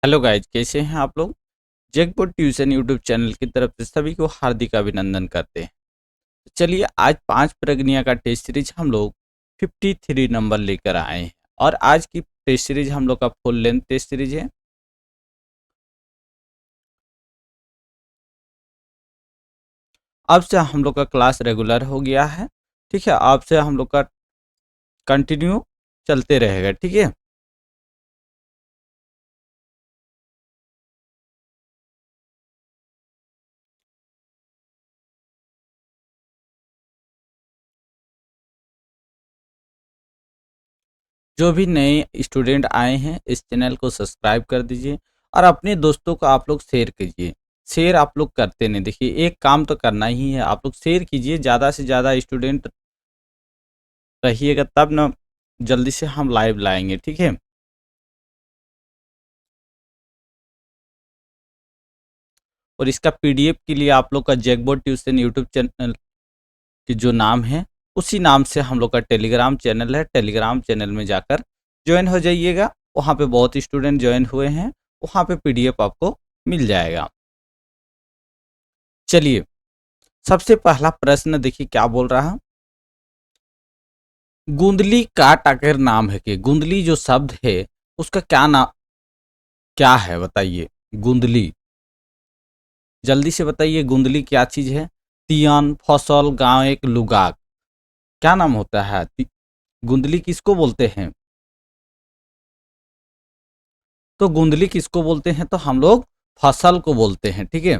Hello guys, कैसे हैं आप लोग। जैकपॉट ट्यूशन यूट्यूब चैनल की तरफ से सभी को हार्दिक अभिनंदन करते हैं। चलिए, आज 5 प्रगनिया का टेस्ट सीरीज हम लोग 53 नंबर लेकर आए हैं। और आज की टेस्ट सीरीज हम लोग का फुल लेंथ टेस्ट सीरीज है। अब से हम लोग का क्लास रेगुलर हो गया है। ठीक है, अब से हम लोग का कंटिन्यू चलते रहेगा। ठीक है, जो भी नए स्टूडेंट आए हैं इस चैनल को सब्सक्राइब कर दीजिए और अपने दोस्तों को आप लोग शेयर कीजिए। शेयर आप लोग करते नहीं, देखिए एक काम तो करना ही है, आप लोग शेयर कीजिए, ज़्यादा से ज़्यादा स्टूडेंट रहिएगा तब ना जल्दी से हम लाइव लाएंगे। ठीक है, और इसका पीडीएफ के लिए आप लोग का जैकबोर्ड ट्यूशन यूट्यूब चैनल की जो नाम है उसी नाम से हम लोग का टेलीग्राम चैनल है। टेलीग्राम चैनल में जाकर ज्वाइन हो जाइएगा। वहाँ पे बहुत स्टूडेंट ज्वाइन हुए हैं, वहाँ पे पीडीएफ आपको मिल जाएगा। चलिए, सबसे पहला प्रश्न देखिए क्या बोल रहा है। गुंदली का टाकर नाम है कि गुंदली जो शब्द है उसका क्या नाम क्या है बताइए। गुंदली, जल्दी से बताइए गुंदली क्या चीज है। तियन, फसल, गांव, एक लुगाक, क्या नाम होता है। गुंदली किसको बोलते हैं। तो गुंदली किसको बोलते हैं, तो हम लोग फसल को बोलते हैं। ठीक है,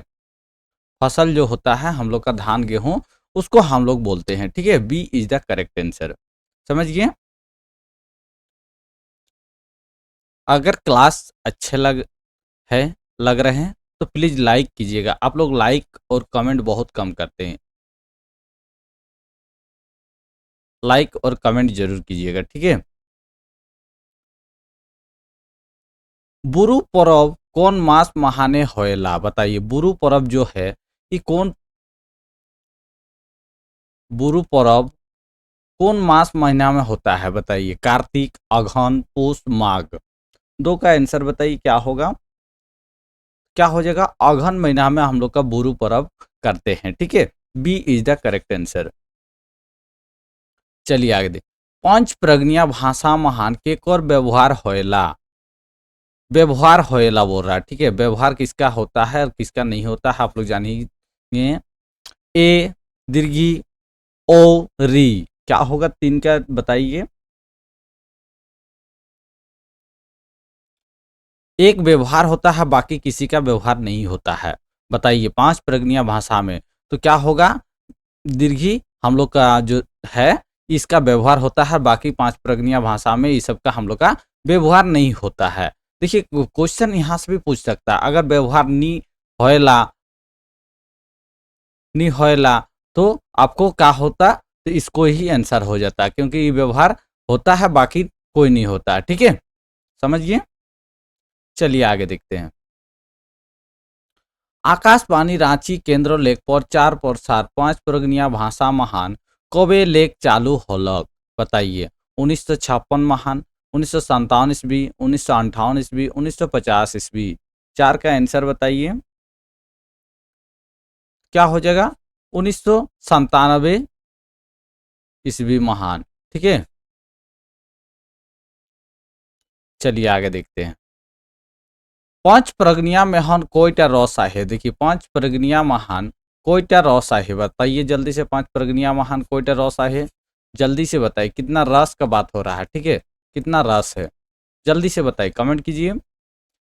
फसल जो होता है हम लोग का धान गेहूं, उसको हम लोग बोलते हैं। ठीक है, B is the correct answer. समझ गए। अगर क्लास अच्छे है लग रहे हैं तो प्लीज लाइक कीजिएगा। आप लोग लाइक और कमेंट बहुत कम करते हैं। लाइक और कमेंट जरूर कीजिएगा। ठीक है, बुरु परब कौन मास महाने होएला बताइए। बुरु परब जो है ये कौन बुरु परब कौन मास महीना में होता है बताइए। कार्तिक, अघन, पुष, माघ। दो का आंसर बताइए क्या होगा। क्या हो जाएगा, अघन महीना में हम लोग का बुरु परब करते हैं। ठीक है, B is the correct answer. चलिए आगे दे। पंच प्रज्ञा भाषा महान के और व्यवहार होएला। व्यवहार होएला बोल रहा है। ठीक है, व्यवहार किसका होता है और किसका नहीं होता है आप लोग जानिए। ए दीर्घी, ओ री, क्या होगा तीन का बताइए। एक व्यवहार होता है, बाकी किसी का व्यवहार नहीं होता है। बताइए 5 प्रज्ञा भाषा में तो क्या होगा। दीर्घी हम लोग का जो है इसका व्यवहार होता है, बाकी 5 प्रज्ञा भाषा में इस सब का हम लोग का व्यवहार नहीं होता है। देखिए क्वेश्चन यहाँ से भी पूछ सकता है, अगर व्यवहार होएला नहीं होएला तो आपको क्या होता, तो इसको ही आंसर हो जाता है, क्योंकि ये व्यवहार होता है बाकी कोई नहीं होता है। ठीक है, समझिए। चलिए आगे देखते हैं। आकाशवाणी रांची केंद्र लेख पर 4 प्रसार 5 प्रज्ञा भाषा महान कबे लेख चालू होलक बताइए। 1956 महान, 1957 ईस्वी, 1958 ईस्वी, 1950 ईस्वी। 4 का आंसर बताइए क्या हो जाएगा। 1997 ईस्वी महान। ठीक है, चलिए आगे देखते हैं। 5 प्रज्ञा महान कोईटा रस आहे। देखिए 5 प्रज्ञा महान कोईटा रस आहे बताइए जल्दी से। 5 प्रज्ञा महान कोईटा रस आहे, जल्दी से बताइए कितना रस का बात हो रहा है। ठीक है, कितना रस है जल्दी से बताइए, कमेंट कीजिए।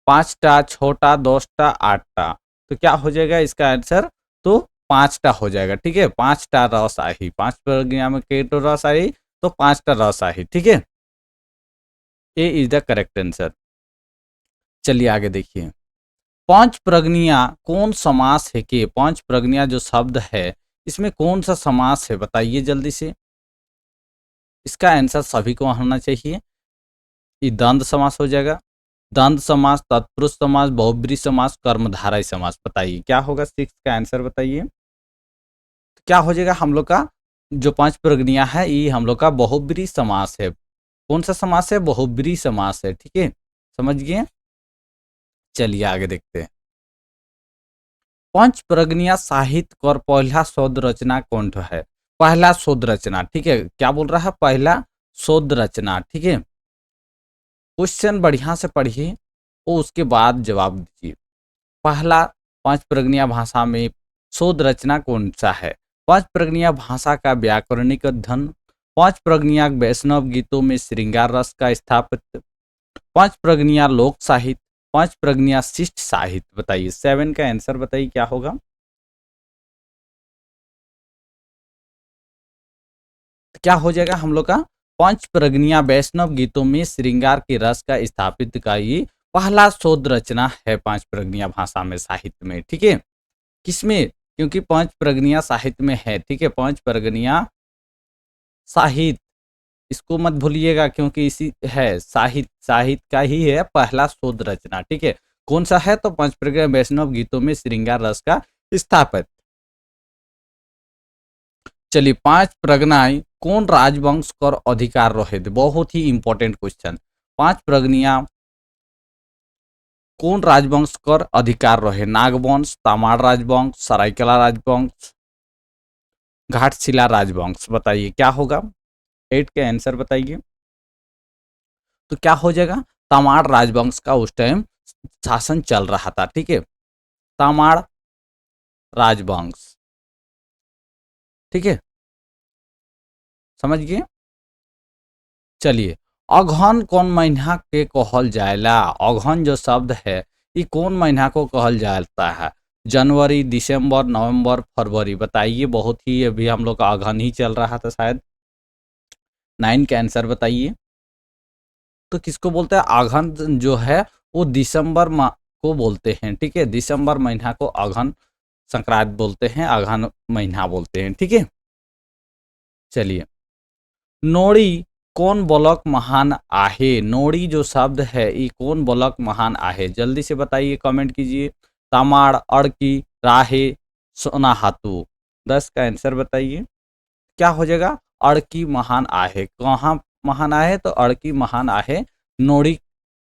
5टा, 6टा, 10टा, 8टा, तो क्या हो जाएगा इसका आंसर, तो 5टा हो जाएगा। ठीक है, 5टा रस आई। 5 प्रज्ञा में के तो रस आई, तो 5टा रस आई। ठीक है, ए इज द करेक्ट आंसर। चलिए आगे देखिए। 5 प्रज्ञा कौन समास है कि 5 प्रज्ञा जो शब्द है इसमें कौन सा समास है बताइए जल्दी से। इसका आंसर सभी को होना चाहिए। ये द्वंद्व समास हो जाएगा। द्वंद्व समास, तत्पुरुष समास, बहुब्रीहि समास, कर्मधारय समास। बताइए क्या होगा। 6 का आंसर बताइए। तो क्या हो जाएगा, हम लोग का जो 5 प्रज्ञा है ये हम लोग का बहुब्रीहि समास है। कौन सा समास है, बहुब्रीहि समास है। ठीक है, समझ गए। चलिए आगे देखते हैं। पंच प्रगनिया साहित्य कर पहला शोध रचना कौन ठो है? पहला शोध रचना, ठीक है, क्या बोल रहा है? पहला शोध रचना, ठीक है। क्वेश्चन बढ़िया से पढ़िए और उसके बाद जवाब दीजिए। पहला पांच प्रगनिया भाषा में शोध रचना कौन सा है? पांच प्रगनिया भाषा का व्याकरणिक अध्ययन, पांच प्रगनिया वैष्णव गीतों में श्रृंगार रस का स्थापित, पांच प्रगनिया लोक साहित्य, पांच प्रगनिया शिष्ट साहित्य। बताइए 7 का आंसर बताइए क्या होगा? क्या हो जाएगा हम लोग का? पंच प्रगनिया वैष्णव गीतों में श्रृंगार के रस का स्थापित का ये पहला शोध रचना है पांच प्रगनिया भाषा में, साहित्य में, ठीक है। किसमें? क्योंकि पांच प्रगनिया साहित्य में है, ठीक है, पांच प्रगनिया साहित्य, इसको मत भूलिएगा क्योंकि इसी है साहित्य, साहित्य का ही है पहला शोध रचना, ठीक है। कौन सा है? तो पांच प्रगनिया वैष्णव गीतों में श्रृंगार रस का स्थापित। चलिए, पांच प्रगनाएं कौन राजवंश कर अधिकार रहे थे? बहुत ही इंपॉर्टेंट क्वेश्चन। पांच प्रगनिया कौन राजवंश कर अधिकार रहे? नागवंश, तमाड़ राजवंश, सरायकेला राजवंश, घाटशिला राजवंश। बताइए क्या होगा? 8 के आंसर बताइए। तो क्या हो जाएगा? तमाड़ राजवंश का उस टाइम शासन चल रहा था, ठीक है, तमाड़ राजवंश, ठीक है, समझ गए? चलिए, अगहन कौन महीना के कहल जाएला? अगहन जो शब्द है ये कौन महीना को कहल जाता है? जनवरी, दिसंबर, नवंबर, फरवरी। बताइए, बहुत ही अभी हम लोग का अगहन ही चल रहा था शायद। 9 का आंसर बताइए। तो किसको बोलते हैं? अगहन जो है वो दिसंबर माह को बोलते हैं, ठीक है, दिसंबर महीना को अगहन संक्रांत बोलते हैं, अगहन महीना बोलते हैं, ठीक है। चलिए, नोड़ी कौन ब्लॉक महान आहे? नोड़ी जो शब्द है ये कौन ब्लॉक महान आहे? जल्दी से बताइए, कमेंट कीजिए। तमाड़, अड़की, राहे, सोनाहातू। 10 का आंसर बताइए क्या हो जाएगा? अड़की महान आहे। कहाँ महान आहे? तो अड़की महान आहे, नोड़ी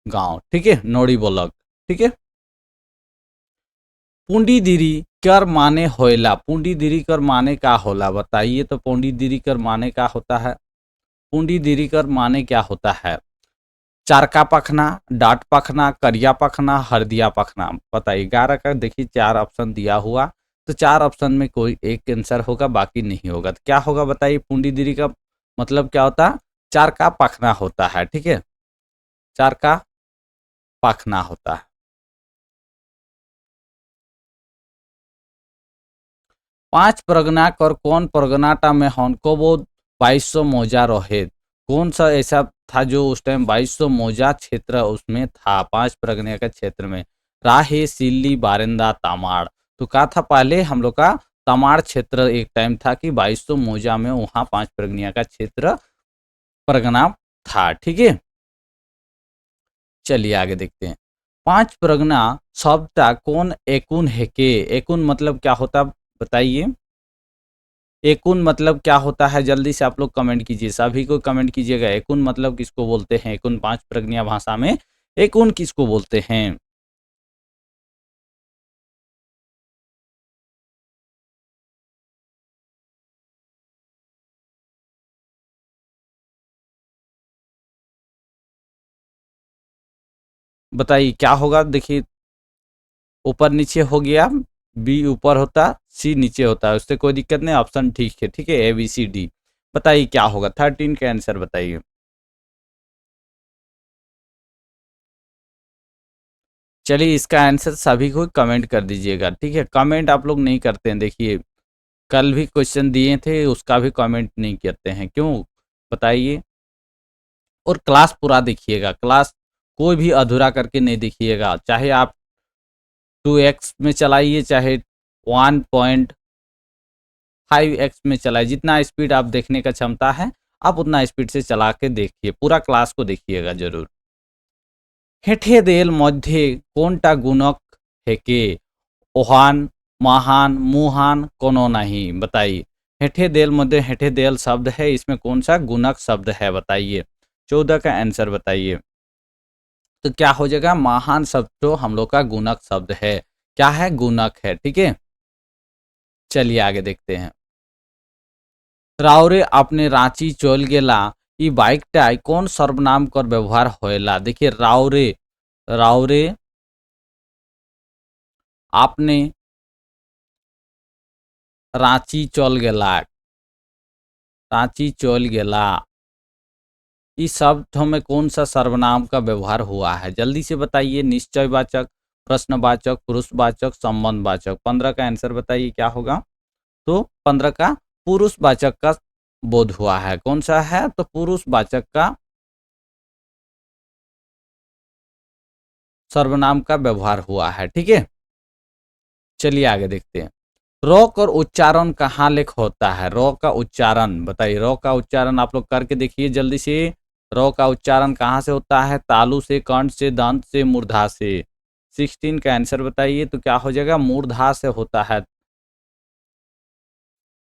गांव, ठीक है, नोड़ी ब्लॉक, ठीक है। पूंडीदिरी कर माने होएला? पूंडीदिरी कर माने का होला? बताइए तो पूंडीदिरी कर माने का होता है? पूंडीदिरी कर माने क्या होता है? चारका पखना, डाट पखना, करिया पखना, हरदिया पखना। बताइए, 11 का देखिए 4 ऑप्शन दिया हुआ, तो 4 ऑप्शन में कोई एक आंसर होगा, बाकी नहीं होगा। तो क्या होगा बताइए? पूंडीदिरी का मतलब क्या होता है? चारका पखना होता है, ठीक है, चारका पखना होता है। पांच परगना कर कौन परगनाटा में हनको वो 2200 मौजा रहे? कौन सा ऐसा था जो उस टाइम 2200 मौजा क्षेत्र उसमें था, पांच परगना के क्षेत्र में? राहे, सिल्ली, बारिंदा, तमाड़। तो कहा था पहले हम लोग का तमाड़ क्षेत्र एक टाइम था कि 2200 मौजा में वहां पांच परगनिया का क्षेत्र परगना था, ठीक है। चलिए आगे देखते हैं। पांच परगना शब्द कौन एकुन है के? एकुन मतलब क्या होता बताइए? एकुन मतलब क्या होता है? जल्दी से आप लोग कमेंट कीजिए, सभी को कमेंट कीजिएगा। एकुन मतलब किसको बोलते हैं? एकुन पांच प्रज्ञा भाषा में एकुन किसको बोलते हैं? बताइए क्या होगा? देखिए, ऊपर नीचे हो गया, बी ऊपर होता, सी नीचे होता है, उससे कोई दिक्कत नहीं, ऑप्शन ठीक है, ठीक है, ए बी सी डी। बताइए क्या होगा? 13 का आंसर बताइए। चलिए, इसका आंसर सभी को कमेंट कर दीजिएगा, ठीक है। कमेंट आप लोग नहीं करते हैं, देखिए कल भी क्वेश्चन दिए थे उसका भी कमेंट नहीं करते हैं, क्यों बताइए? और क्लास पूरा देखिएगा, क्लास कोई भी अधूरा करके नहीं देखिएगा, चाहे आप 2x में चलाइए, चाहे 1.5x में चलाइए, जितना स्पीड आप देखने का क्षमता है आप उतना स्पीड से चला के देखिए, पूरा क्लास को देखिएगा जरूर। हेठे देल मध्य कोनटा गुणक हेके? ओहान, महान, मुहान, कोनो नहीं। बताइए, हेठे देल मध्य हेठे देल शब्द है, इसमें कौन सा गुणक शब्द है? बताइए, 14 का आंसर बताइए। तो क्या हो जाएगा, महान शब्द तो हम लोग का गुणक शब्द है। क्या है, गुणक है। ठीक है, चलिए आगे देखते हैं। रावरे अपने रांची चल गेला, ई बाइकटाय कौन सर्वनाम कर व्यवहार होएला। देखिए रावरे, रावरे आपने रांची चल गेला, रांची चल गेला, इस शब्द में कौन सा सर्वनाम का व्यवहार हुआ है, जल्दी से बताइए। निश्चयवाचक, प्रश्नवाचक, पुरुषवाचक, संबंधवाचक। 15 का आंसर बताइए क्या होगा। तो 15 का पुरुषवाचक का बोध हुआ है। कौन सा है, तो पुरुषवाचक का सर्वनाम का व्यवहार हुआ है। ठीक है, चलिए आगे देखते हैं। रॉ का उच्चारण कहाँ लेख होता है, रॉ का उच्चारण बताइए। रॉ का उच्चारण आप लोग करके देखिए जल्दी से। रॉ का उच्चारण कहाँ से होता है, तालु से, कंठ से, दंत से, मूर्धा से। 16 का आंसर बताइए, तो क्या हो जाएगा, मूर्धा से होता है।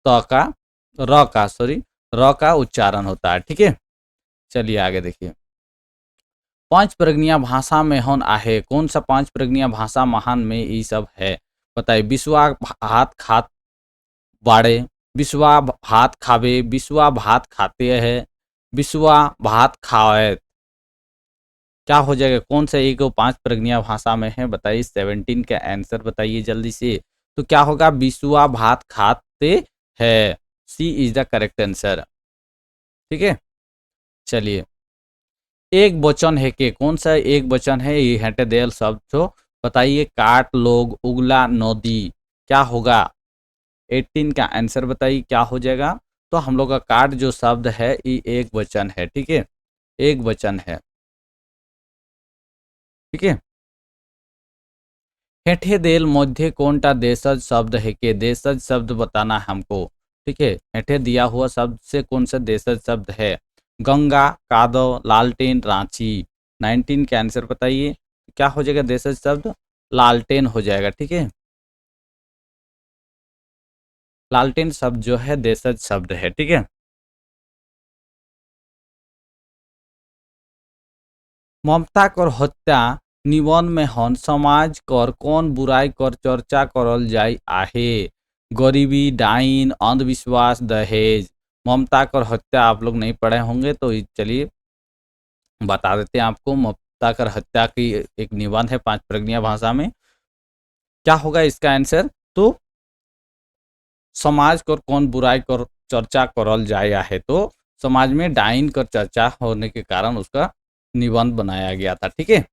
त का, र का सॉरी, र का उच्चारण होता है। ठीक है, चलिए आगे देखिए। पांच प्रगनिया भाषा में हन आहे, कौन सा पांच प्रगनिया भाषा महान में ये सब है, बताइए। विश्वा हाथ खात बाड़े, विश्वा भात खावे, विश्वा भात खाते हैं, विश्वा भात खाए। क्या हो जाएगा, कौन सा एक पांच प्रगनिया भाषा में है, बताइए। 17 का आंसर बताइए जल्दी से। तो क्या होगा, विश्वा भात खाते हैं। सी इज द करेक्ट आंसर। ठीक है, चलिए। एक वचन है के, कौन सा एक वचन है, ये हटे देल शब्द तो बताइए। काट, लोग, उगला, नदी। क्या होगा, 18 का आंसर बताइए क्या हो जाएगा। तो हम लोग का काट जो शब्द है ये एक वचन है। ठीक है, एक वचन है। ठीक है, हेठे देल मध्य कौनटा देशज शब्द है के, देशज शब्द बताना हमको। ठीक है, हेठे दिया हुआ शब्द से कौन सा देशज शब्द है। गंगा, कादव, लालटेन, रांची। 19 के आंसर बताइए क्या हो जाएगा, देशज शब्द लालटेन हो जाएगा। ठीक है, लालटेन शब्द जो है देशज शब्द है। ठीक है, ममता कर हत्या निबंध में हन समाज कर कौन बुराई कर चर्चा करल जाय आहे। गरीबी, डाइन, अंधविश्वास, दहेज। ममता कर हत्या आप लोग नहीं पढ़े होंगे तो चलिए बता देते हैं आपको। ममता कर हत्या की एक निबंध है पांच प्रगनिया भाषा में। क्या होगा इसका आंसर, तो समाज कर कौन बुराई कर चर्चा करल जाय आहे, तो समाज में डाइन कर चर्चा होने के कारण उसका निबंध बनाया गया था। ठीक है,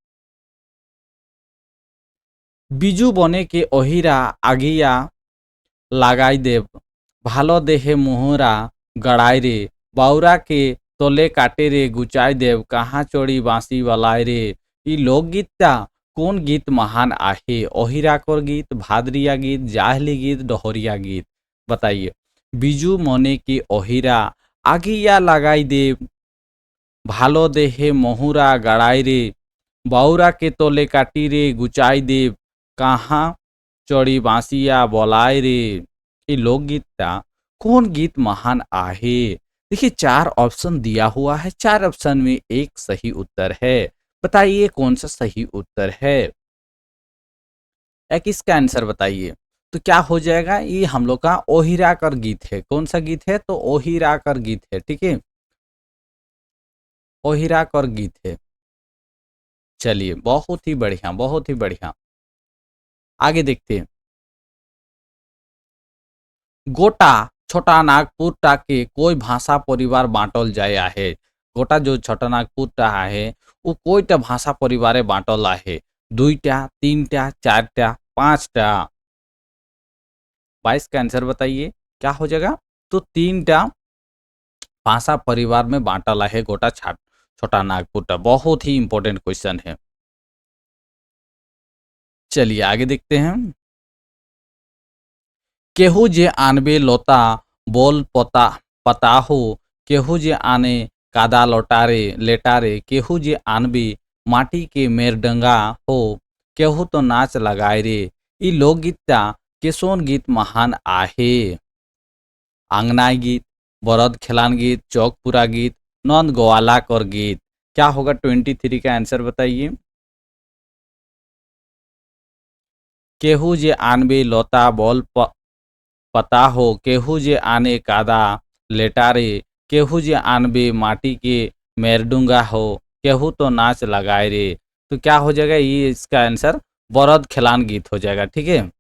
बिजू बने के ओहिरा आगिया लागाई देव, भालो देहे मोहरा गड़ाई रे, बाउरा के तोले काटे रे गुचाई देव, कहाँ चोड़ी बांसी वालाय रे। ई लोकगीत कौन गीत महान आहे, ओहिरा कर गीत, भादरिया गीत, जाहली गीत, डोहरिया गीत। बताइए। बिजू मने के ओहिरा आगिया लगाई देव, भालो देहे मोहुरा गड़ाई रे, बाउरा के तोले काटी रे गुचाई देव, कहाँ चढ़ी बांसिया बोलाए रे। ये लोकगीत कौन गीत महान आहे। देखिए 4 ऑप्शन दिया हुआ है, 4 ऑप्शन में एक सही उत्तर है। बताइए कौन सा सही उत्तर है, एक इसका आंसर बताइए। तो क्या हो जाएगा, ये हम लोग का ओहिरा कर गीत है। कौन सा गीत है, तो ओहिरा कर गीत है। ठीक है, ओहिरा कर गीत है। चलिए बहुत ही बढ़िया, बहुत ही बढ़िया। आगे देखते हैं। गोटा छोटा नागपुर टाके कोई भाषा परिवार बांटल जाए आहे। गोटा जो छोटा नागपुर टा आहे वो कोईटा भाषा परिवारे बांटल आहे। 2टा, 3टा, 4टा, 5टा। 22 का आंसर बताइए क्या हो जाएगा, तो 3टा भाषा परिवार में बांटल आहे गोटा छोटा नागपुर टा। बहुत ही इंपॉर्टेंट क्वेश्चन है। चलिए आगे देखते हैं। केहू जे आनबे लोता बोल पता पताहो, केहू जे आने कादा लोटारे लेटारे, केहू जे आनबे माटी के मेरडंगा हो, केहू तो नाच लगाए रे। ई लोकगीत केसोन गीत महान आहे। आंगनाई गीत, बरद खेलान गीत, चौकपुरा गीत, नंद गोवाला कर गीत। क्या होगा 23 का आंसर बताइए। केहू जे आनबे लोता बोल पता हो, केहू जे आने कादा लेटा रे, केहू जे आनबे माटी के मेरडूंगा हो, केहू तो नाच लगाए रे। तो क्या हो जाएगा, ये इसका आंसर बरद खिलान गीत हो जाएगा। ठीक है,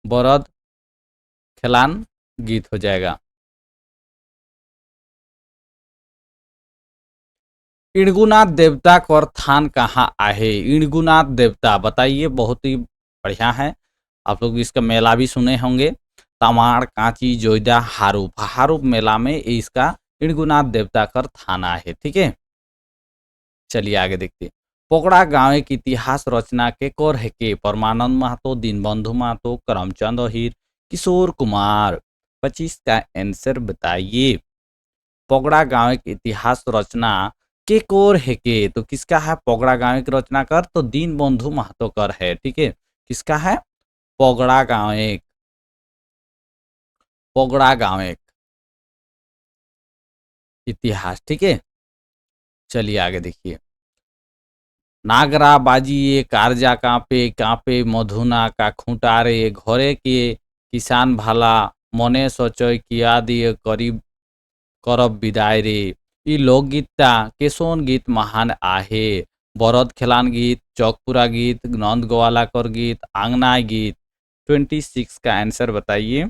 बरद खिलान गीत हो जाएगा। इणगुनाथ देवता का थान कहाँ आहे? इणगुनाथ देवता बताइए, बहुत ही बढ़िया है। आप लोग इसका मेला भी सुने होंगे, तमाड़ कांची जोइदा हारूप, हारूप मेला में इसका इणगुनाथ देवता का थाना है। ठीक है, चलिए आगे देखते हैं। पोकड़ा गांव के इतिहास रचना के कौर है के? परमानंद महतो, दीनबंधु महतो, करमचंद अहीर, किशोर कुमार। 25 का आंसर बताइए। पोगड़ा गांव के इतिहास रचना के कोर है के? तो किसका है पोगड़ा गांव की रचना कर? तो दीन बंधु महतो कर है। ठीक है, किसका है? पोगड़ा गांव, पोगड़ा गांव इतिहास। ठीक है, चलिए आगे देखिए। नागरा बाजिए कारजा कांपे कांपे, मधुना का खूंटारे, घोरे के किसान भाला, मने सोचय किया दिए करीब करब विदाय रे। ई लोकगीतता केसोन गीत महान आहे? बरद खेलान गीत, चौकपुरा गीत, नंद गोवालाकर गीत, आंगनाय गीत। 26 का आंसर बताइए।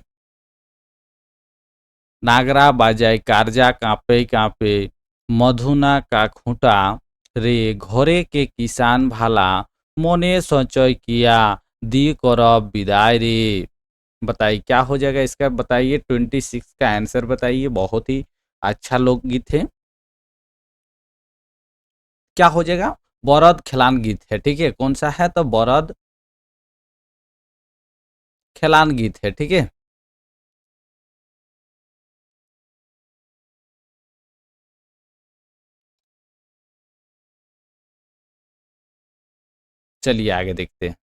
नागरा बाजाय कारजा कांपे कांपे, मधुना का खूंटा रे, घोरे के किसान भाला, मोने संचय किया दी करब विदाय रे। बताइए क्या हो जाएगा इसका, बताइए। 26 का आंसर बताइए। बहुत ही अच्छा लोकगीत है। क्या हो जाएगा? बरद खिलान गीत है। ठीक है, कौन सा है? तो बरद खिलान गीत है। ठीक है, चलिए आगे देखते हैं।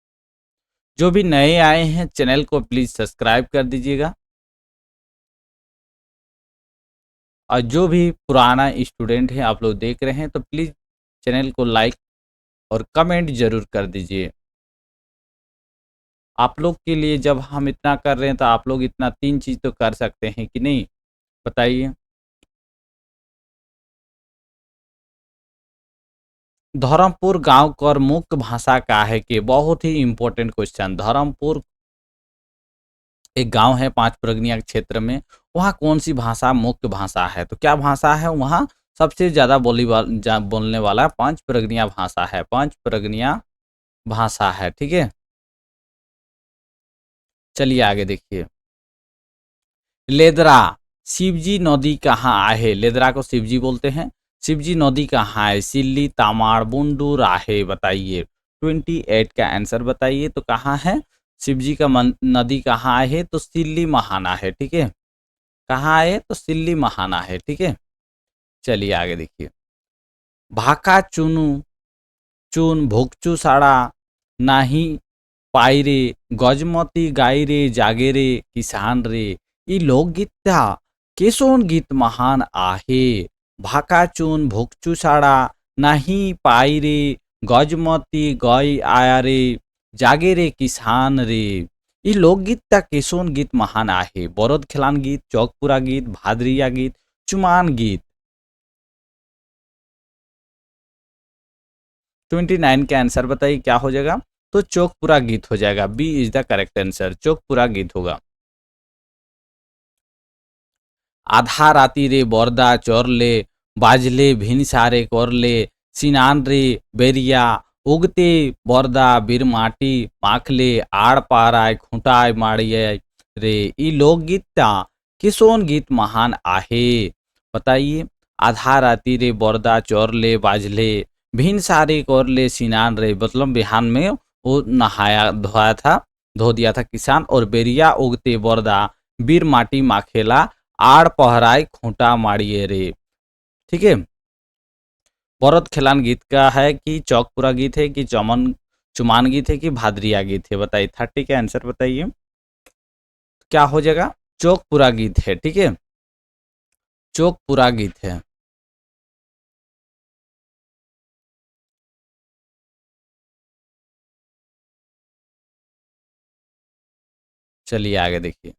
जो भी नए आए हैं चैनल को प्लीज सब्सक्राइब कर दीजिएगा, और जो भी पुराना स्टूडेंट है आप लोग देख रहे हैं तो प्लीज चैनल को लाइक और कमेंट जरूर कर दीजिए। आप लोग के लिए जब हम इतना कर रहे हैं तो आप लोग इतना 3 चीज तो कर सकते हैं कि नहीं, बताइए। धर्मपुर गांव कर मुख्य भाषा का है कि? बहुत ही इंपॉर्टेंट क्वेश्चन। धर्मपुर एक गांव है 5 परगनिया क्षेत्र में, वहाँ कौन सी भाषा मुख्य भाषा है? तो क्या भाषा है वहाँ? सबसे ज्यादा बोलने वाला 5 परगनिया भाषा है। 5 परगनिया भाषा है। ठीक है, चलिए आगे देखिए। लेदरा शिवजी नदी कहाँ है? लेदरा को शिवजी बोलते हैं। शिवजी नदी कहाँ है? सिल्ली, तामाड़, बुंडू, राहे। बताइए 28 का आंसर बताइए। तो कहाँ है शिवजी का नदी कहाँ है? तो सिल्ली महाना है। ठीक है, कहाँ है? तो सिल्ली महाना है। ठीक है, चलिए आगे देखिए। भाका चुनु चुन भुकचू साड़ा नाही पाई रे, गजमती गाई रे, जागे रे किसान रे। ई लोकगीत था केसोन गीत महान आहे? भाकाचून भुकचू साड़ा नाही पाई रे, गजमती गई आया रे, जागे रे किसान रे। ई लोकगीत था केसोन गीत महान आहे? बरद खिलान गीत, चौकपुरा गीत, भादरिया गीत, चुमान गीत। 29 का आंसर बताइए क्या हो जाएगा? तो चौकपुरा गीत हो जाएगा। B is the correct answer, चौकपुरा गीत होगा। आधा राती रे बरदा चोरले, बाजले भिनसारे करले, सिनान रे बेरिया, उगते बरदा बीर माटी माखले, आड़ पाराय खुंटाय माड़िए रे। ई लोकगीत ता किसोन गीत महान आहे? बताइए। आधा राती रे बरदा चोरले बाजले, भिन सारे करले सिनान रे, मतलब बिहान में वो नहाया धोया था, धो दिया था किसान। और बेरिया उगते बरदा बीर माटी माखेला, आड़ पहराय खूंटा माड़िए रे। ठीक है, बरत खिलान गीत का है कि चौकपुरा गीत है कि चुमान गीत है कि भादरिया गीत है? बताइए 30 का आंसर बताइए। क्या हो जाएगा? चौकपुरा गीत है। ठीक है, चौकपुरा गीत है। चलिए आगे देखिए।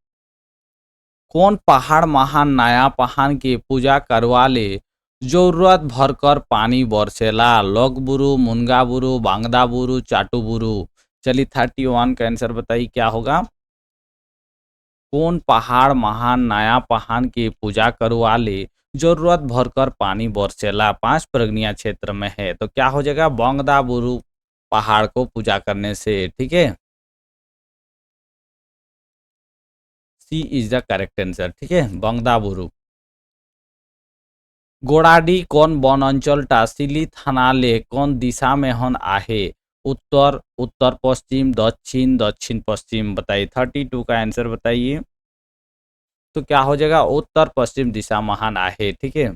कौन पहाड़ महान नया पहाड़ की पूजा करवा ले, जरूरत भरकर पानी बरसेला, लोग बुरु मुनगा बुरु बांगदा बुरु चाटू बुरु। चलिए 31 का आंसर बताइए क्या होगा। कौन पहाड़ महान नया पहाड़ की पूजा करवा ले, जरूरत भरकर पानी बरसेला, 5 प्रगनिया क्षेत्र में है, तो क्या हो जाएगा बांगदा बुरु पहाड़ को पूजा करने से। ठीक है, सी इज द करेक्ट आंसर। ठीक है, बांगदा बुरु। गोड़ाडी कौन वन अंचलटा सिली थानाले कौन दिशा में हन आहे, उत्तर उत्तर पश्चिम दक्षिण दक्षिण पश्चिम। बताइए 32 का आंसर बताइए। तो क्या हो जाएगा उत्तर पश्चिम दिशा महान आहे। ठीक है,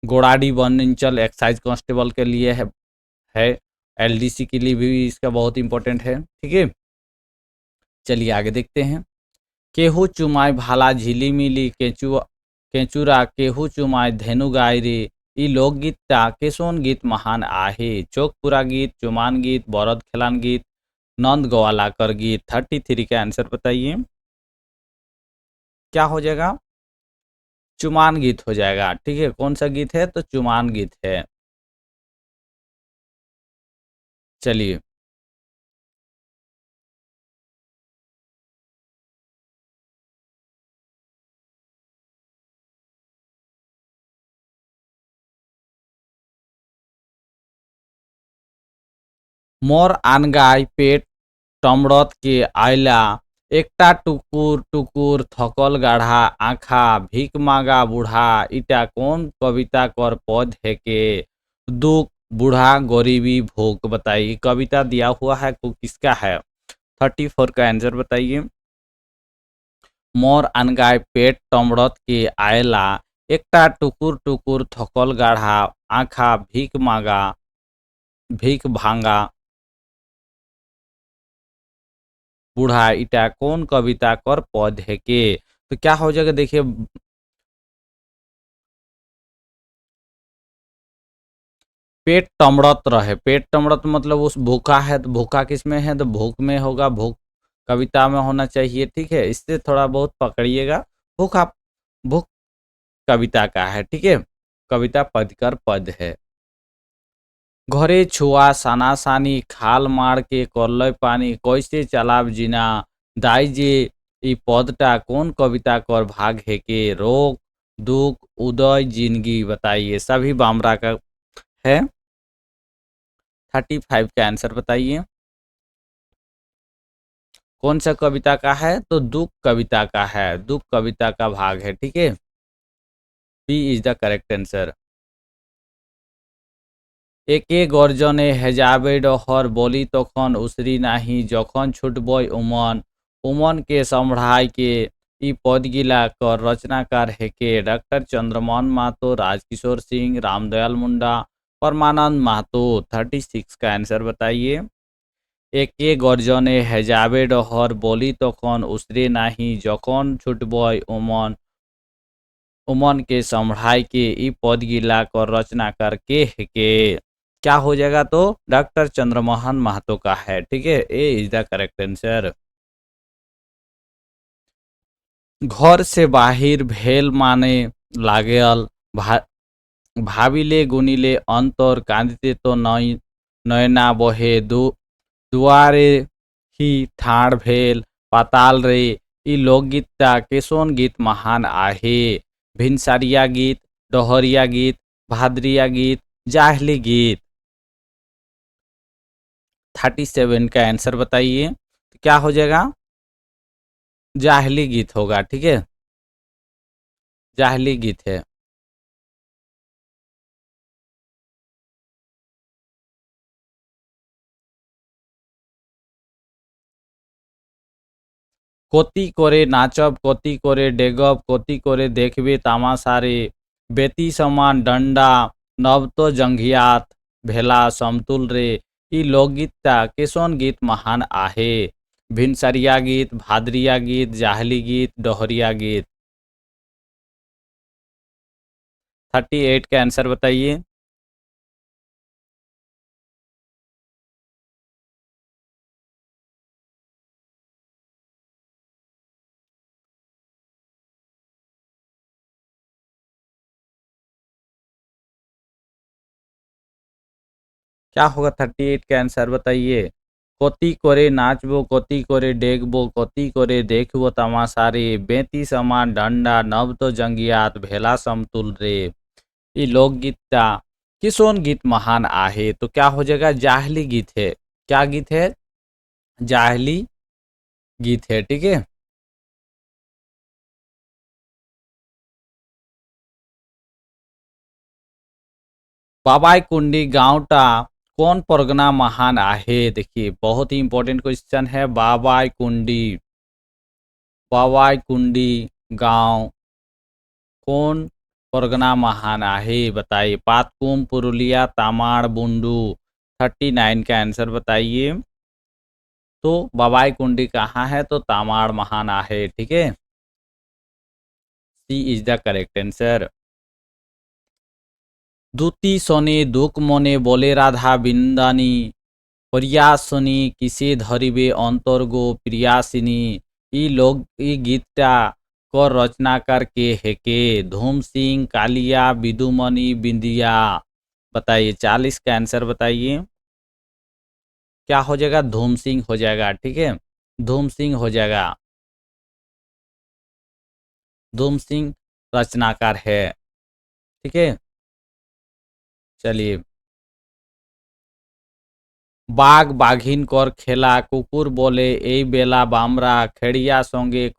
गोड़ाडी वन अंचल एक्साइज कांस्टेबल के लिए है। एलडीसी के लिए भी इसका बहुत इंपॉर्टेंट है। ठीक है, चलिए आगे देखते हैं। केहू चुमाय भाला झिलिमिली केचुरा केहू चुमाय धेनु गाय रे, ई लोकगीत केसोन गीत महान आहे, चौकपुरा गीत चुमान गीत बरद खेलान गीत नंद गवाला कर गीत। 33 का आंसर बताइए क्या हो जाएगा। चुमान गीत हो जाएगा। ठीक है, कौन सा गीत है तो चुमान गीत है। चलिए मोर आनगाय पेट टमड़त के आयला, एकटा टुकुर टुकुर थकल गाढ़ा आँखा भीख मांगा बूढ़ा, इटा कौन कविता कर पद है के, दुख बूढ़ा गरीबी भूख। बताइए कविता दिया हुआ है को किसका है। 34 का आंसर बताइए। मोर अनगाय पेट टमड़त के आयला, एकटा टुकुर टुकुर थकल गाढ़ा आँखा भीख भांगा बूढ़ा, इटा कौन कविता कर पद है के। तो क्या हो जाएगा देखिए, पेट टमड़त रहे, पेट टमड़त मतलब उस भूखा है, तो भूखा किस में है तो भूख में होगा, भूख कविता में होना चाहिए। ठीक है, इससे थोड़ा बहुत पकड़िएगा। भूखा भूख कविता का है। ठीक है, कविता पद कर पद है। घरे छुआ सानासानी खाल मार के करलय पानी, कैसे चलाब जीना, दाई जे ई पदटा कौन कविता कर भाग है के, रोग दुख उदय जिंदगी। बताइए सभी बामरा का है। 35 का आंसर बताइए कौन सा कविता का है तो दुख कविता का है, दुख कविता का भाग है। ठीक है, B is the correct answer. एके গর্জনে হেজাবে ডহর বলি তখন उसरी नाही, যখন ছুটবই उमन उमन के संभढ़ाई के, ई पदगिला कर रचनाकार हेके, डॉक्टर चंद्रमोहन महतो राजकिशोर सिंह रामदयाल मुंडा परमानंद महतो। 36 का आंसर बताइए। एके গর্জনে হেজাবে ডহর বলি তখন उसरे नाही, যখন ছুটবই उमन के संभढ़ाई के, ई पद गिला कर रचना करके के। क्या हो जाएगा तो डॉक्टर चंद्रमोहन महतो का है। ठीक है, ए इज द करेक्ट आंसर। घर से बाहिर भेल माने लागल, भा, भाविले गुनिले अंतर कांदिते तो नयना बहे, दुआरे ही ठाड़ भेल पाताल रे, ई लोकगीता केसोन गीत महान आहे, भिनसारिया गीत डोहरिया गीत भादरिया गीत जाहली गीत। 37 का आंसर बताइए क्या हो जाएगा। जाहली गीत होगा। ठीक है, जाहली गीत है। কতি করে নাচব কতি করে ডেগব কতি করে দেখবে তামাশারে, বেতি সমান डंडा नव तो जंघियात भेला समतुल रे, ई लोकगीता केसोन गीत महान आहे, भिनसरिया गीत भादरिया गीत जाहली गीत डोहरिया गीत। 38 का आंसर बताइए। क्या होगा 38 का आंसर बताइए। कति करे नाचबो कति करे डेगबो कति करे देखबो तमाशा रे, बेती समान डंडा नव तो जंगियात भेला समतुल रे। ये लोकगीत किसोन गीत महान आहे, तो क्या हो जाएगा जाहली गीत है। क्या गीत है? जाहली गीत है, ठीक है। बाबाई कुंडी गांवटा कौन परगना महान आहे, देखिए बहुत ही इंपॉर्टेंट क्वेश्चन है। बाबाई कुंडी गांव कौन परगना महान आहे बताइए। पातकुम, पुरुलिया, तामाड़, बुंडू। 39 का आंसर बताइए। तो बाबाई कुंडी कहाँ है, तो तामाड़ महान आहे, ठीक है। सी इज द करेक्ट आंसर। दूती सने दुख मने बोले राधा बिंदानी, प्रियासनी किसे धरिबे अंतर्गो प्रियासिनी। ई गीतटा कर रचनाकार के हेके, धूम सिंह, कालिया, विदुमणि, बिंदिया। बताइए 40 का आंसर बताइए। क्या हो जाएगा? धूम सिंह हो जाएगा, ठीक है। धूम सिंह हो जाएगा। धूम सिंह रचनाकार है, ठीक है। चलिए, बाघ बाघिन कर खेला कुकुर बोले এই বেলা বামরা খেড়িয়া সঙ্গে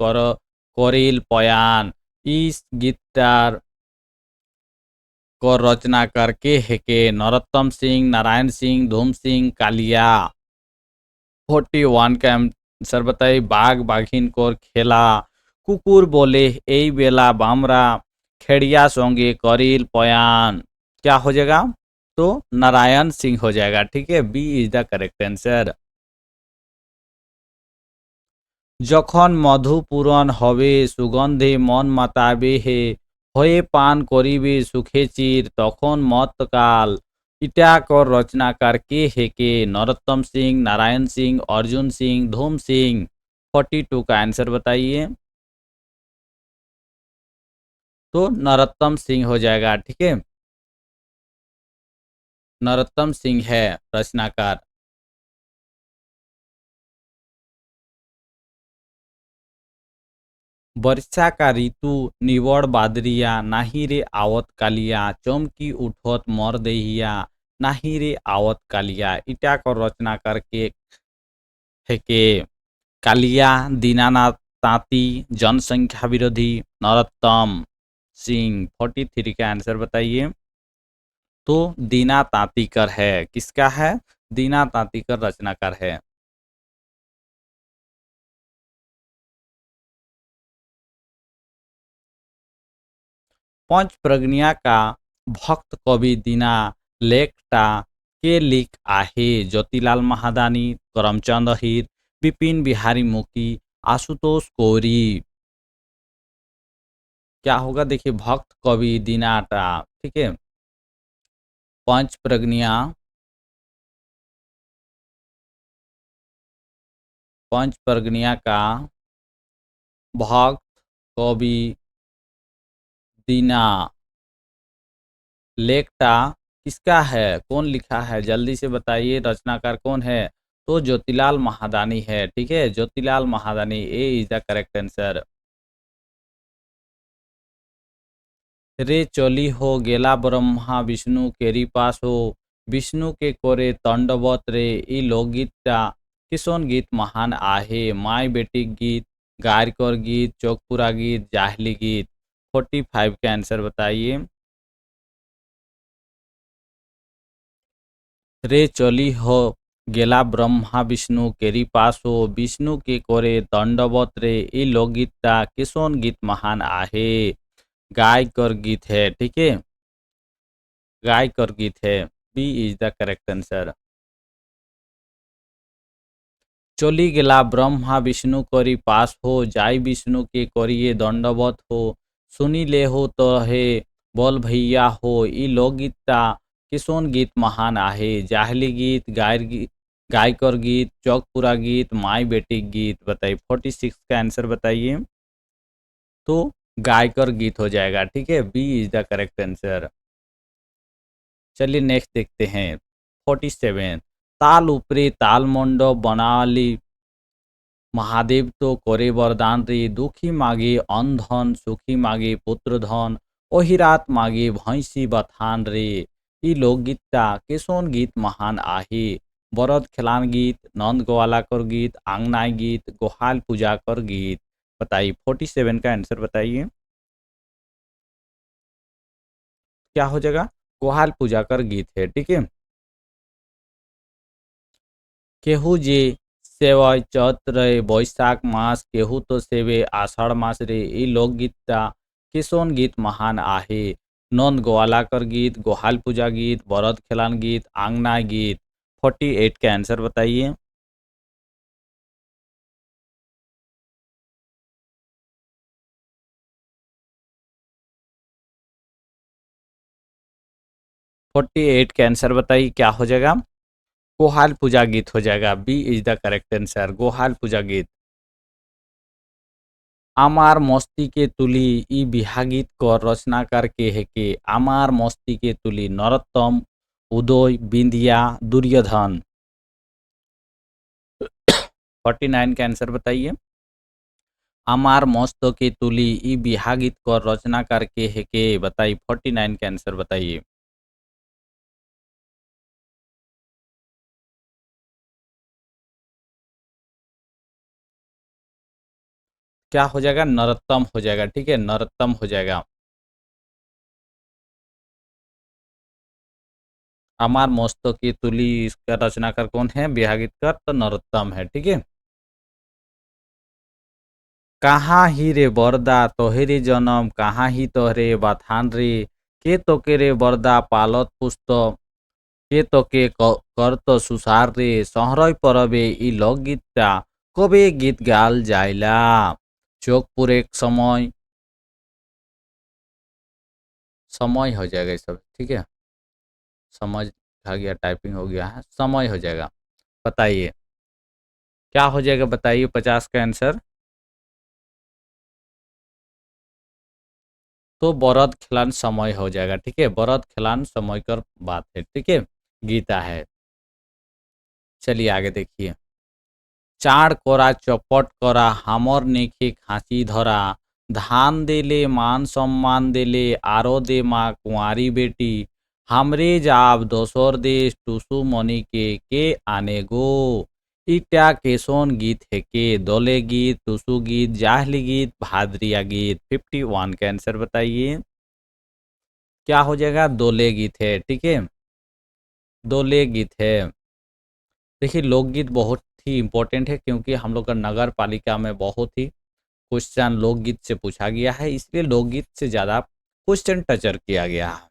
করিল পয়ান। इस गीतटार को रचना करके हेके, नरोत्तम सिंह, नारायण सिंह, धूम सिंह, कालिया। 41 का आंसर बताइए। बाघ बाघिन को खेला कुकुर बोले এই বেলা বামরা খেড়িয়া সঙ্গে করিল পয়ান। क्या हो जाएगा? तो नारायण सिंह हो जाएगा, ठीक है। B is the correct answer. যখন মধু পূরণ হবে সুগন্ধে মন মাতাবে হে, হয়ে পান করিবে সুখে চির তখন মতকাল। ইটা কর রচনাকার কে হেকে, नरोत्तम सिंह, नारायण सिंह, अर्जुन सिंह, धूम सिंह। 42 का आंसर बताइए। तो नरोत्तम सिंह हो जाएगा, ठीक है। नरोत्तम सिंह है रचनाकार। वर्षा का ऋतु निवड़ बादरिया, नाही रे आवत कालिया, चमकी उठत मर दहिया, नाही रे आवत कालिया। इटा को रचना करके है के कालिया, दीनानाथ तांती, जनसंख्या विरोधी, नरोत्तम सिंह। 43 का आंसर बताइए। तो दीना तांतीकर है। किसका है? दीना तांतीकर रचनाकार है। पंच प्रज्ञा का भक्त कवि दीना लेखटा के लिख आहे, ज्योतिलाल महादानी, करमचंद अहिर, विपिन बिहारी मुकी, आशुतोष कोरी। क्या होगा? देखिए भक्त कवि दीनाटा, ठीक है। पंच प्रज्ञा, पंच प्रज्ञा का भक्त कवि दीना लेखटा किसका है? कौन लिखा है? जल्दी से बताइए, रचनाकार कौन है? तो ज्योतिलाल महादानी है, ठीक है। ज्योतिलाल महादानी, ए इज द करेक्ट आंसर। रे चली हो गेला ब्रह्मा विष्णु केरी पास हो, विष्णु के कोरे तंडवत रे। ई लोकगीतटा किसोन गीत महान आहे, माय बेटी गीत, गायकर गीत, चौकपुरा गीत, जाहली गीत। 45 का आंसर बताइए। रे चली हो गेला ब्रह्मा विष्णु केरी पास हो, विष्णु के कोरे दंडवत रे। ई लोकगीतटा किसोन गीत महान आहे, गायकर गीत है, ठीक है। गायकर गीत है। B is the correct answer. चली गेला ब्रह्मा विष्णु करी पास हो, जाई विष्णु के करिए दंडवत हो, सुनी ले हो तो हे बोल भैया हो। ई लोकगीतटा किसोन गीत महान आहे, जाहली गीत, गायकर गीत, चौकपुरा गीत, माई बेटी गीत। बताइए 46 का आंसर बताइए। तो गायकर गीत हो जाएगा, ठीक है। B is the correct answer. चलिए नेक्स्ट देखते हैं। 47। ताल उपरे ताल मंडप बनाली महादेव तो करे वरदान रे, दुखी मागे अनधन सुखी मागे पुत्रधन, ओहिरात मागे भैंसी बथान रे। ई लोकगीतटा केसोन गीत महान आहे? बरद खिलान गीत, नंद ग्वालाकर गीत, आंगनाई गीत, गोहाल पूजा कर गीत। बताइए 47 का आंसर बताइए क्या हो जाएगा। गोहाल पूजा कर गीत है, ठीक है। केहू जे सेवय चैत्र बैशाख मास, केहू तो सेवे आषाढ़ मास रे। ई लोकगीतटा किसोन गीत महान आहे? नंद ग्वालाकर गीत, गोहाल पूजा गीत, बरद खिलान गीत, आंगना गीत। 48 का आंसर बताइए। 48 का आंसर बताइए क्या हो जाएगा। गोहाल पूजा गीत हो जाएगा। B is the correct answer, गोहाल पूजा गीत। आमार मस्ती के तुली ई बिहा गीत कर रचनाकार के है के? आमार मस्ती के तुली नरोत्तम, उदय, बिंदिया, दुर्योधन। 49 का आंसर बताइए। आमार मस्त के तुली ई बिहा गीत कर रचनाकार के है के? बताइए 49 का आंसर बताइए क्या हो जाएगा। नरोत्तम हो जाएगा, ठीक है, नरोत्तम हो जाएगा। अमार मस्तक की तुली इसका रचनाकार कौन है? बिरहा गीतकार तो नरोत्तम है, ठीक है। कहाँ ही रे बरदा तोहरे जन्म, कहाँ ही तोहरे बथान रे। के तोके रे बरदा पालत पुस्त, के तोके करत सुसार रे। सहरय परबे ई लोकगीतटा कबे गीत गाल जाइला? चौकपुर एक समय, समय हो जाएगा ये सब, ठीक है। समझ आ गया, टाइपिंग हो गया है, समय हो जाएगा। बताइए क्या हो जाएगा, बताइए 50 का आंसर। तो बरद खिलान समय हो जाएगा, ठीक है। बरद खिलान समय कर बात है, ठीक है, गीता है। चलिए आगे देखिए। चार कोरा चौपट करा हामर नेखे खांची धरा, धान देले मान सम्मान देले आरो दे माँ कुंवारी बेटी, हमरे जाब दोसर देश टुसु मनी के आने गो। इट्या केसोन गीत है के? दोले गीत, टुसु गीत, जाहली गीत, भादरिया गीत। 51 का आंसर बताइए क्या हो जाएगा। दोले गीत है, ठीक है, दोले गीत है। देखिए लोकगीत बहुत ही इम्पोर्टेंट है क्योंकि हम लोग का नगर पालिका में बहुत ही क्वेश्चन लोकगीत से पूछा गया है, इसलिए लोकगीत से ज्यादा क्वेश्चन टचर किया गया है।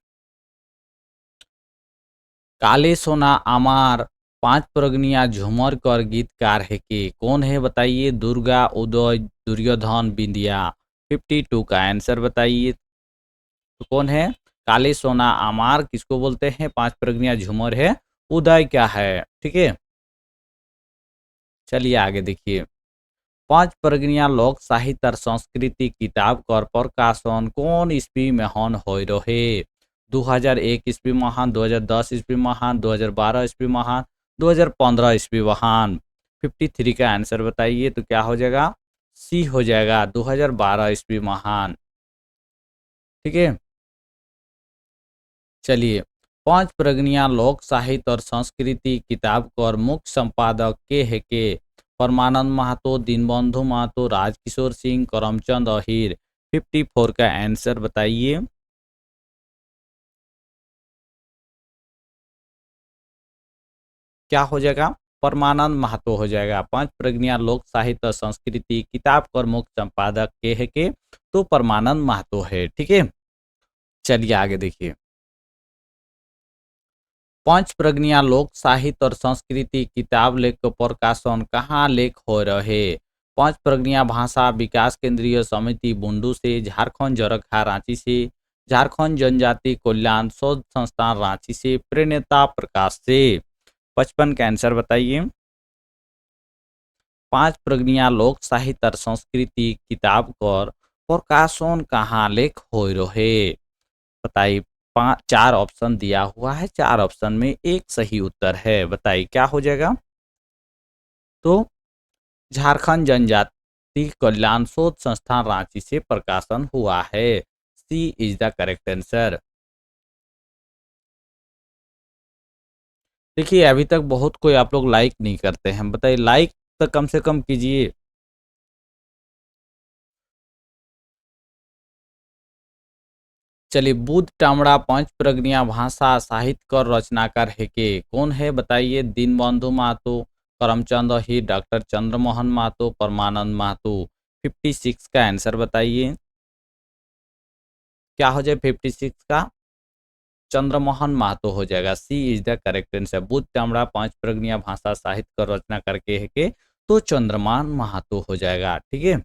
काले सोना अमार पांच प्रगनिया झूमर कर गीतकार है के? कौन है बताइए। दुर्गा, उदय, दुर्योधन, बिंदिया। 52 का आंसर बताइए तो कौन है। काले सोना अमार किसको बोलते हैं? पांच प्रगनिया झूमर है। उदय क्या है, ठीक है। चलिए आगे देखिए। पांच प्रगनिया लोक साहित्य और संस्कृति किताब कर प्रकाशन कौन ईस्वी में हन हो रहे? 2001 ईस्वी महान, 2010 ईस्वी महान, 2012 ईस्वी महान, 2015 ईस्वी महान। 53 का आंसर बताइए तो क्या हो जाएगा। सी हो जाएगा, 2012 ईस्वी महान, ठीक है। चलिए पांच प्रगनिया लोक साहित्य और संस्कृति किताब कर मुख्य संपादक के है के? परमानंद महतो, दीनबंधु महतो, राजकिशोर सिंह, करमचंद अहीर। 54 का आंसर बताइए क्या हो जाएगा। परमानंद महतो हो जाएगा। पांच प्रगनिया लोक साहित्य और संस्कृति किताब कर मुख्य संपादक के है के? तो परमानंद महतो है, ठीक है। चलिए आगे देखिए। पंच प्रज्ञा लोक साहित्य और संस्कृति किताब लेख का प्रकाशन कहाँ लेख हो रहे? पंच प्रज्ञा भाषा विकास केंद्रीय समिति बुंडू से, झारखंड जरखा रांची से, झारखंड जनजाति कल्याण शोध संस्थान रांची से, प्रेरणा प्रकाश से। 55 का आंसर बताइए। पांच प्रज्ञा लोक साहित्य और संस्कृति किताब कर प्रकाशन कहाँ लेख हो रहे? बताइए चार ऑप्शन दिया हुआ है, चार ऑप्शन में एक सही उत्तर है, बताइए क्या हो जाएगा। तो झारखंड जनजाति कल्याण शोध संस्थान रांची से प्रकाशन हुआ है, सी इज द करेक्ट आंसर। देखिए अभी तक बहुत कोई आप लोग लाइक नहीं करते हैं, बताइए लाइक तो कम से कम कीजिए। चलिए, बुद्ध टामड़ा पंच प्रज्ञा भाषा साहित्य कर रचनाकार है के कौन है, बताइए। दीनबंधु महतो, करमचंद ही, डॉक्टर चंद्रमोहन महतो, परमानंद महतो। 56 का आंसर बताइए क्या हो जाए 56 का। चंद्रमोहन महतो हो जाएगा, C is the correct answer. बुद्ध टामड़ा पांच प्रज्ञा भाषा साहित्य कर रचना करके है के तो चंद्रमान महतो हो जाएगा, ठीक है।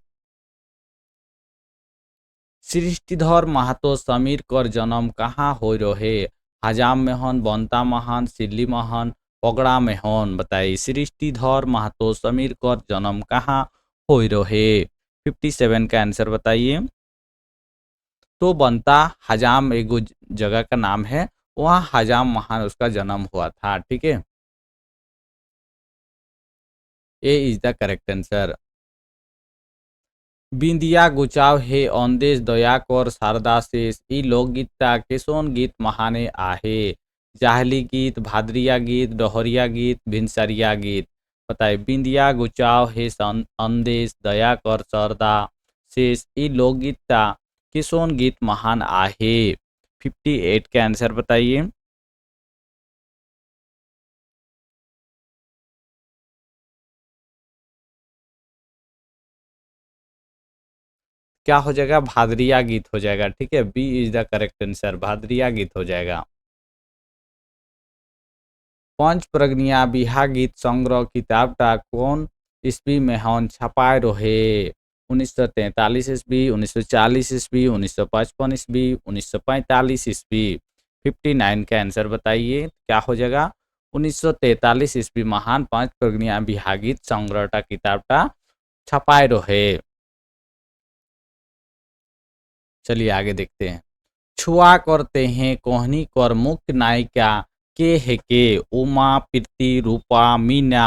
सृष्टिधर महतो समीर कर जन्म कहाँ हो रहे, हजाम में हन, बंता महन, सिल्ली महन, पगड़ा में हन, बताइए। सृष्टिधर महतो समीर कर जन्म कहाँ हो रहे, 57 का आंसर बताइए। तो बंता हजाम एक जगह का नाम है, वहाँ हजाम महान उसका जन्म हुआ था, ठीक है। ए इज द करेक्ट आंसर। बिंदिया गुचाव हे औंदेश दया कर शारदा शेष ई लोकगीता केसोन गीत महाने आहे, जाहली गीत, भादरिया गीत, डोहरिया गीत, भिनसरिया गीत, बताए। बिंदिया गुचाव हे औंदेश दया कर शारदा शेष ई लोकगीता केसोन गीत महान आहे, 58 का आंसर बताइए। क्या हो जाएगा, भादरिया गीत हो जाएगा, ठीक है। B is the correct answer, भादरिया गीत हो जाएगा। पंच प्रज्ञा बिहा गीत संग्रह किताबटा कौन ईस्वी में हन छपाए रहे, 1943 ईस्वी, 1940 ईस्वी, 1955 ईस्वी, 1945 ईस्वी। 59 का आंसर बताइए क्या हो जाएगा। 1943 ईस्वी महान पंच प्रज्ञा बिहा गीत संग्रहटा किताबटा छपाए रहे। चलिए आगे देखते हैं। छुआ करते हैं कोहनी कर मुक्त नायिका के है के, उमा, प्रीति, रूपा, मीना।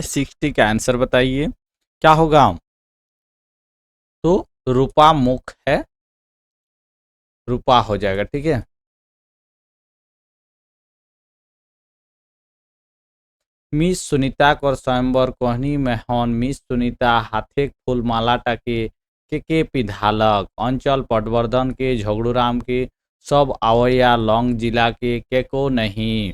60 का आंसर बताइए क्या होगा। तो रूपा मुख है, रूपा हो जाएगा, ठीक है। मिस सुनीता कर स्वयंवर कोहनी में हन, मिस सुनीता हाथे फूल माला टाके के पिधालक, अंचल पटवर्धन के, झगड़ूराम के, सब आवैया लौंग जिला के को नहीं।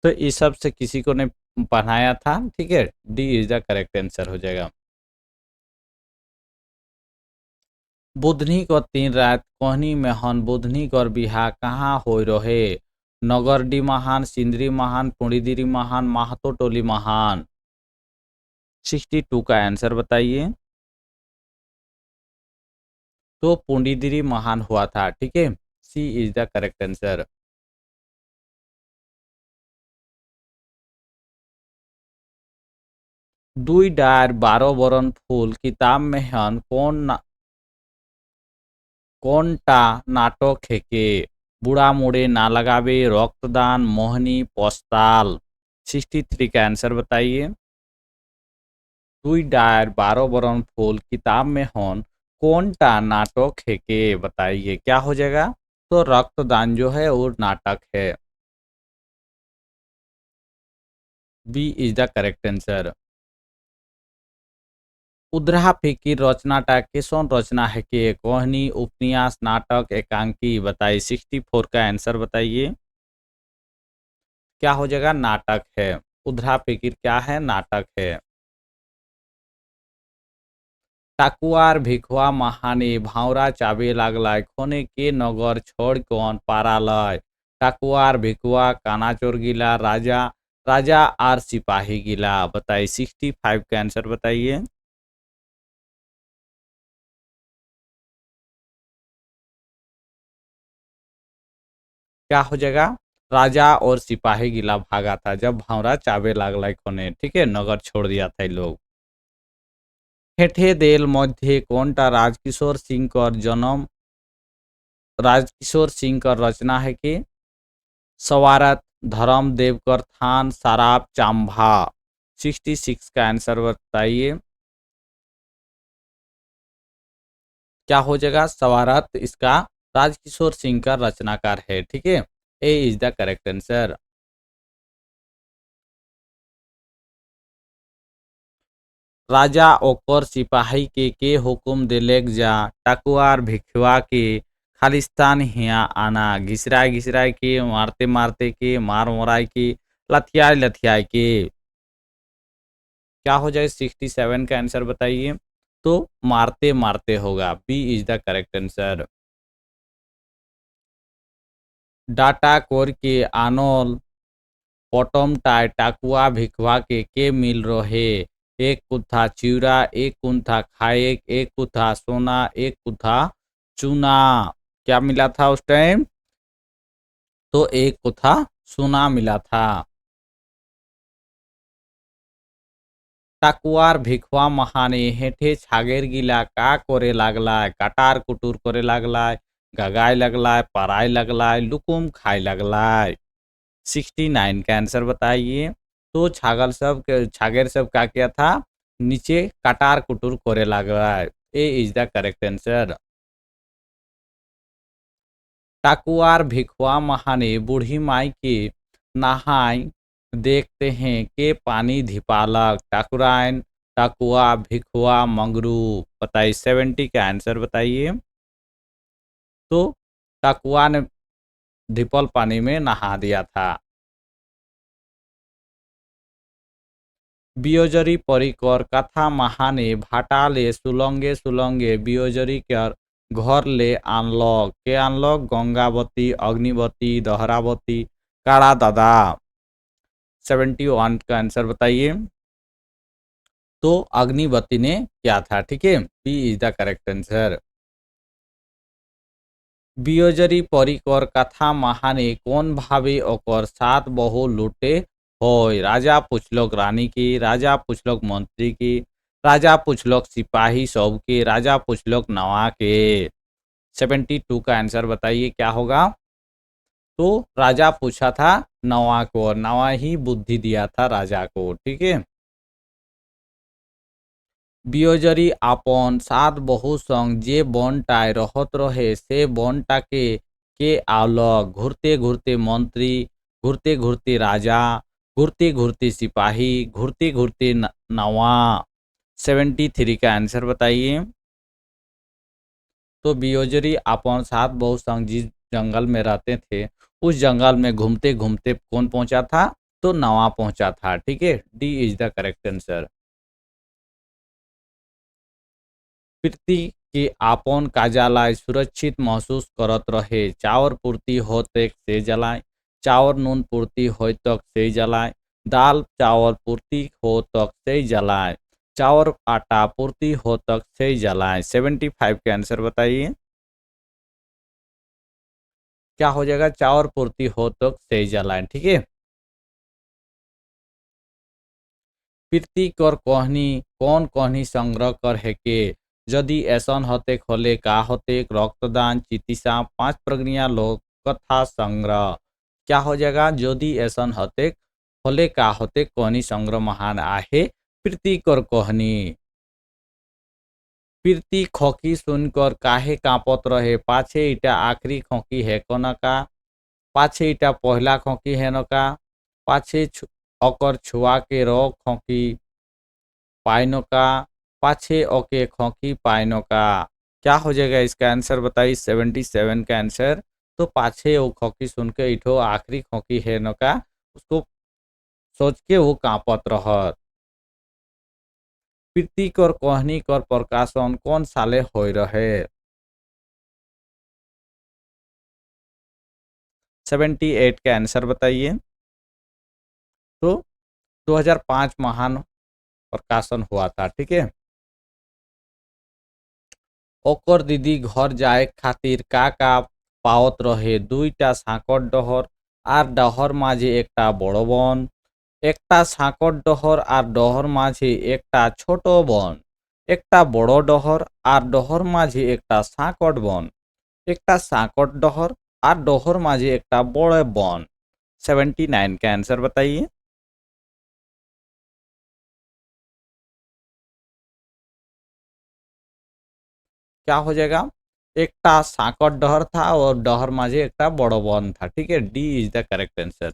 तो इस सब से किसी को ने पढ़ाया था, ठीक है। D is the correct answer हो जाएगा। बुधनी को तीन रात कोहनी में हन, बुधनी कर बिहा कहाँ हो रहे, नगरडी महान, सिंदरी महान, पुणिदिरी महान, माहतो टोली महान। 62 का आंसर बताइए। तो पुंडीदिरी महान हुआ था, ठीक है। सी इज द करेक्ट आंसर। दुई डार 12 बरन फूल किताब में हन कौनटा नाटक है के, बूढ़ा मुड़े ना लगावे, रक्तदान, मोहनी, पोस्ताल। 63 का आंसर बताइए। दुई डार 12 बरन फूल किताब में हन कौनटा नाटक है के, बताइए क्या हो जाएगा। तो रक्तदान जो है वो नाटक है, B is the correct answer. उद्रा फिकिर रचनाटा केसन रचना है कि कोहनी, उपन्यास, नाटक, एकांकी, बताइए। 64 का आंसर बताइए क्या हो जाएगा, नाटक है। उद्रा फिकिर क्या है, नाटक है। टाकुआर भिखवा महाने भावरा चाबे लागलाय खोने के नगर छोड़ कौन पारालय, टाकुआर भिखवा काना चोर गिला, राजा राजा आर सिपाही गिला, बताइए। 65 का आंसर बताइए क्या हो जाएगा। राजा और सिपाही गिला भागा था, जब भंवरा चाबे लागला कोने, ठीक है, नगर छोड़ दिया था ये लोग। हेठे देल मध्य कोनटा राजकिशोर सिंह कर जन्म, राजकिशोर सिंह का रचना है कि सवारत, धर्म देवकर थान, सराब, चांभा। 66 का आंसर बताइए क्या हो जाएगा। सवारत इसका राजकिशोर सिंह का रचनाकार है, ठीक है, ए इज द करेक्ट आंसर। राजा ओकर सिपाही के हुकुम दिलेक जा, टकुआर भिखवा के खालिस्तान हिया आना, घिसराय घिसराय के, मारते मारते के, मार मोराय के, लथियाए लथियाए के। क्या हो जाए 67 का आंसर बताइए। तो मारते मारते होगा, B is the correct answer. डाटा कोर के आनोल पटम टाय टाकुआ भिखवा के मिल रहे, एक कुत्था चिवड़ा, एक कुंथा खाए, एक कुत्था सोना, एक कुत्था चूना। क्या मिला था उस टाइम। तो एक कुत्था सोना मिला था। टाकुआर भिखवा महाने हेठे छागेर गिला का करे लागलाय, काटार कुटुर करे लागलाय, गगाए लगलाय, पराय लगलाय, लुकुम खाए लगलाय। 69 का आंसर बताइए। तो छागेर सब क्या किया था, नीचे काटार कुटुर करे लागलाय, ए इज द करेक्ट आंसर। टाकुआर भिखवा महाने बूढ़ी माई के नहाय देखते हैं के पानी धिपालक, ठाकुरायन, टाकुआ, भिखवा, मंगरू। बताइए 70 का आंसर बताइए। तो टाकुआ ने धिपल पानी में नहा दिया था। बियोजरी परिकर कथा महाने भाटाले सुलंगे सुलंगे बियोजरी कर घर ले आनलक, के आनलक, गंगावती, अग्निवती, दहरावती, काड़ा दादा। 71 का आंसर बताइए। तो अग्निवती ने क्या था, ठीक है, B is the correct answer. बियोजरी परिकर कथा महाने कौन भावे ओकर सात बहु लूटे होय, राजा पुछलक रानी की, राजा पुछलक मंत्री की, राजा पुछलक सिपाही सब के, राजा पुछलक नवा के। 72 का आंसर बताइए क्या होगा। तो राजा पूछा था नवा को, और नवा ही बुद्धि दिया था राजा को, ठीक है। बियोजरी आपन सात बहु संग जे बनटाय रहत रहे, से बनटाके के आवलक, घूरते घूरते मंत्री, घूरते घूरते राजा, घूरते घूरते सिपाही, घूरते घूरते नवा। 73 का आंसर बताइए। तो बियोजरी अपन सात बहु संग जिस जंगल में रहते थे, उस जंगल में घूमते घूमते कौन पहुंचा था, तो नवा पहुंचा था, ठीक है, D is the correct answer. पृथ्वी के आपन काजालाय सुरक्षित महसूस करत रहे, चावर पूर्ति होते से जलाए, चावर नून पूर्ति हो तक से जलाए, दाल चावल पूर्ति हो तक से जलाए, चावर आटा पूर्ति हो तक से जलाए। 75 के आंसर बताइए क्या हो जाएगा। चावर पूर्ति हो तक से जलाए, ठीक है। पृथ्वी कर कहनी कौन कहनी संग्रह कर है के, यदि ऐसन होते खोले का होते, रक्तदान, चितिसा, पांच प्रज्ञा लोक कथा संग्रह। क्या हो जाएगा। यदि ऐसन होते खोले का होते कहनी संग्रह महान आहे, पृथ्वी कर कहनी। पृथ्वी खोकी सुनकर काहे कांपत रहे, पाछे इटा आखिरी खोकी है कनका, पाछे इटा पहला खोकी है नका, पाछे अकर छुआ के रो खोकी पाइनो का, पाछे ओके खोखी पाइनो का। क्या हो जाएगा इसका आंसर बताइए। 77 का आंसर। तो पाछे वो खोखी सुन के इठो आखिरी खोखी है न का, उसको सोच के वो कांपत रहत। प्रीति कर कहनी कर प्रकाशन कौन साले हो रहे। 78 का आंसर बताइए। तो 2005 महान प्रकाशन हुआ था, ठीक है। ओकर दीदी घर जाए खातिर का पावत रहे, दुईटा सांकट डहर, আর ডহর মাঝে একটা বড় বন, একটা সাঁকর ডহর আর ডহর মাঝে একটা ছোট বন, একটা বড় ডহর আর ডহর মাঝে একটা সাঁকট বন, একটা साकट डहर और डहर माझे एक बड़े वन। 79 का आंसर बताइए। क्या हो जाएगा? एक साकट डहर था और डहर माझे एक बड़ो वन था। ठीक है, D is the correct answer.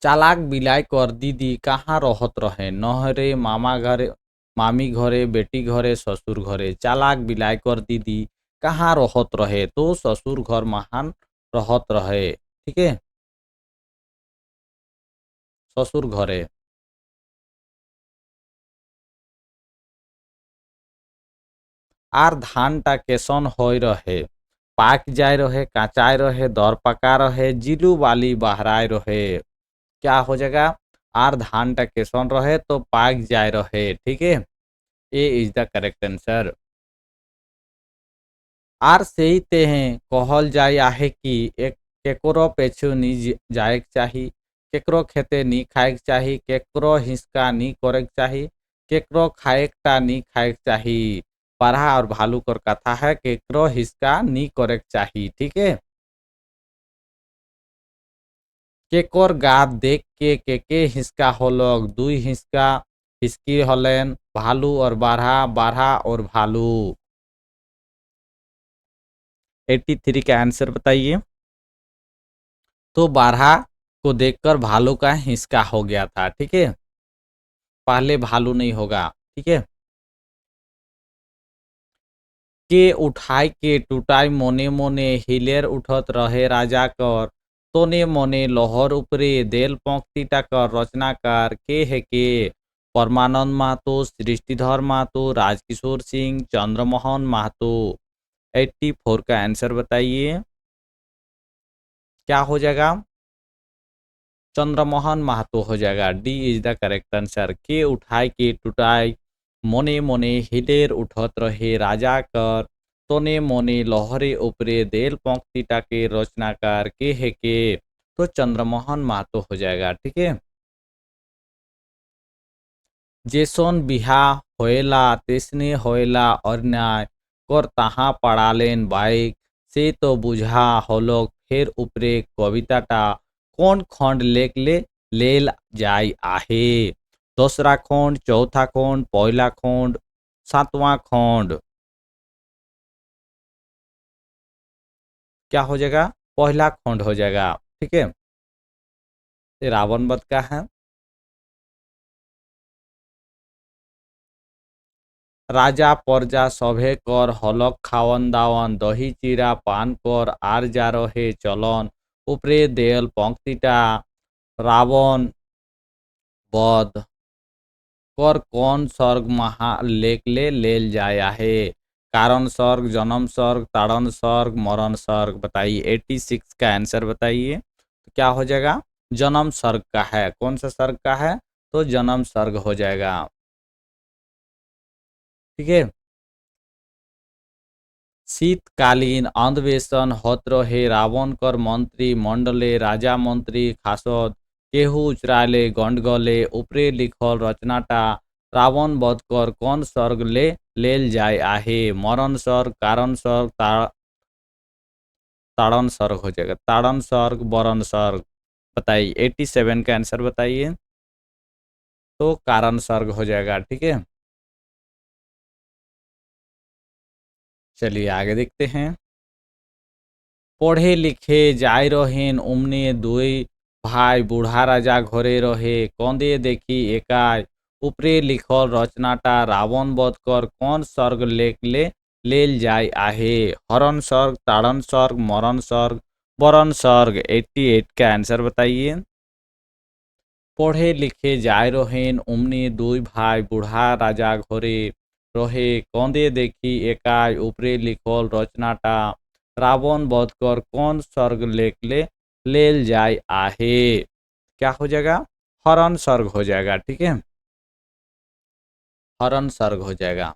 चालाक बिलाई कर दीदी कहाँ रहत रहे? नहरे, मामा घरे, मामी घरे, बेटी घरे, ससुर घरे। चालाक बिलाई कर दीदी कहाँ रहत रहे? तो ससुर घर महान रहत रहे। ठीक है, ससुर घरे। আর ধানটা কেসন হই রহে? পাক যায় রহে, কাঁচায় রহে, দর পাকা রহে, জিলু বালি बहराए रहे। क्या हो जाएगा? আর ধানটা কেসন रहे तो पाक जाय रहे। ठीक है, ए इज द करेक्ट आंसर। আর সেই তেহে कहल যায় आहे कि एक केकरो पेछु नी जाएक चाही, केकरो खेते नी खाएक चाही, केकरो हिसका नी करेक चाही, केकरो खाएकटा नी खाएक चाही। पढ़ा और भालू कर कथा है केकरो हिसका नी करेक चाही। ठीक है, केकोर गात देख के हिसका होलक, दुई हिसका हिसकी हलेन, भालू और बारहा, बारहा और भालू। 83 का आंसर बताइए। तो बारहा को देखकर भालू का हिसका हो गया था। ठीक है, पहले भालू नहीं होगा। ठीक है, के उठाई के टूटाई मोने मोने हिलेर उठत रहे राजा कर, तोने मोने लहर उपरे देल पंक्ति टाकर रचनाकार के है के? परमानंद माहातो, सृष्टिधर माहातो, राजकिशोर सिंह, चंद्रमोहन माहातो। 84 का आंसर बताइए। क्या हो जाएगा? चंद्रमोहन माहातो हो जाएगा। D is the correct answer. के उठाई के टूटाई मोने मोने हिलेर उठत रहे राजा कर, तोने मोने लहरे उपरे देल पंक्ति टाके रचनाकार के है के? तो चंद्रमोहन माहातो हो जाएगा। ठीक है, जेसन बिहा होएला तेसने होएला अन्याय कर ताहा पड़ालेन बाइक, से तो बुझा होलोक फेर उपरे कविताटा कौन खंड लेखले लेल जाय आहे? दूसरा खंड, चौथा खंड, पहला खंड, सातवां खंड। क्या हो जाएगा? पहला खंड हो जाएगा। ठीक है, ये रावण वध का है। राजा प्रजा सभे कर हलक खावन दावन, दही चिरा पान कर আর যা রহে চলন, উপরে দেয়াল पंक्तिटा रावण वध कर कौन स्वर्ग महा लेख ले लेल जाया है? कारण स्वर्ग, जन्म स्वर्ग, ताड़न स्वर्ग, मरण स्वर्ग। बताइए 86 का आंसर बताइए। तो क्या हो जाएगा? जन्म स्वर्ग का है। कौन सा स्वर्ग का है? तो जन्म स्वर्ग हो जाएगा। ठीक है, शीतकालीन अधिवेशन होत रहे रावण कर मंत्री मंडले, राजा मंत्री खासत केहू उचराले गंडगले, उपरे लिखल रचनाटा रावण वध कर कौन स्वर्ग ले लेल जाय आहे? मरण स्वर्ग, कारण स्वर्ग, ताड़न स्वर्ग हो जाएगा। ताड़न स्वर्ग, वरण स्वर्ग। बताइए 87 का आंसर बताइए। तो कारण स्वर्ग हो जाएगा। ठीक है, चलिए आगे देखते हैं। पढ़े लिखे যাই রহেন অমনি দুই ভাই বুড়া রাজা ঘরে রহে কঁদে দেখি একাই উপরে লিখল রচনাটা রাবণ বধ কর কোন স্বর্গ লেখলে लेल जाय आहे? हरण स्वर्ग, ताड़न स्वर्ग, मरण स्वर्ग, वरण स्वर्ग। 88 का आंसर बताइए। পড়ে লিখে যায় রহেন অমনি দুই ভাই বুড়া রাজা ঘরে রহে কঁদে দেখি একাই উপরে লিখল রচনাটা रावण वध कर कौन स्वर्ग लेखले लेल जाय आहे? क्या हो जाएगा? हरण स्वर्ग हो जाएगा। ठीक है, हरण स्वर्ग हो जाएगा।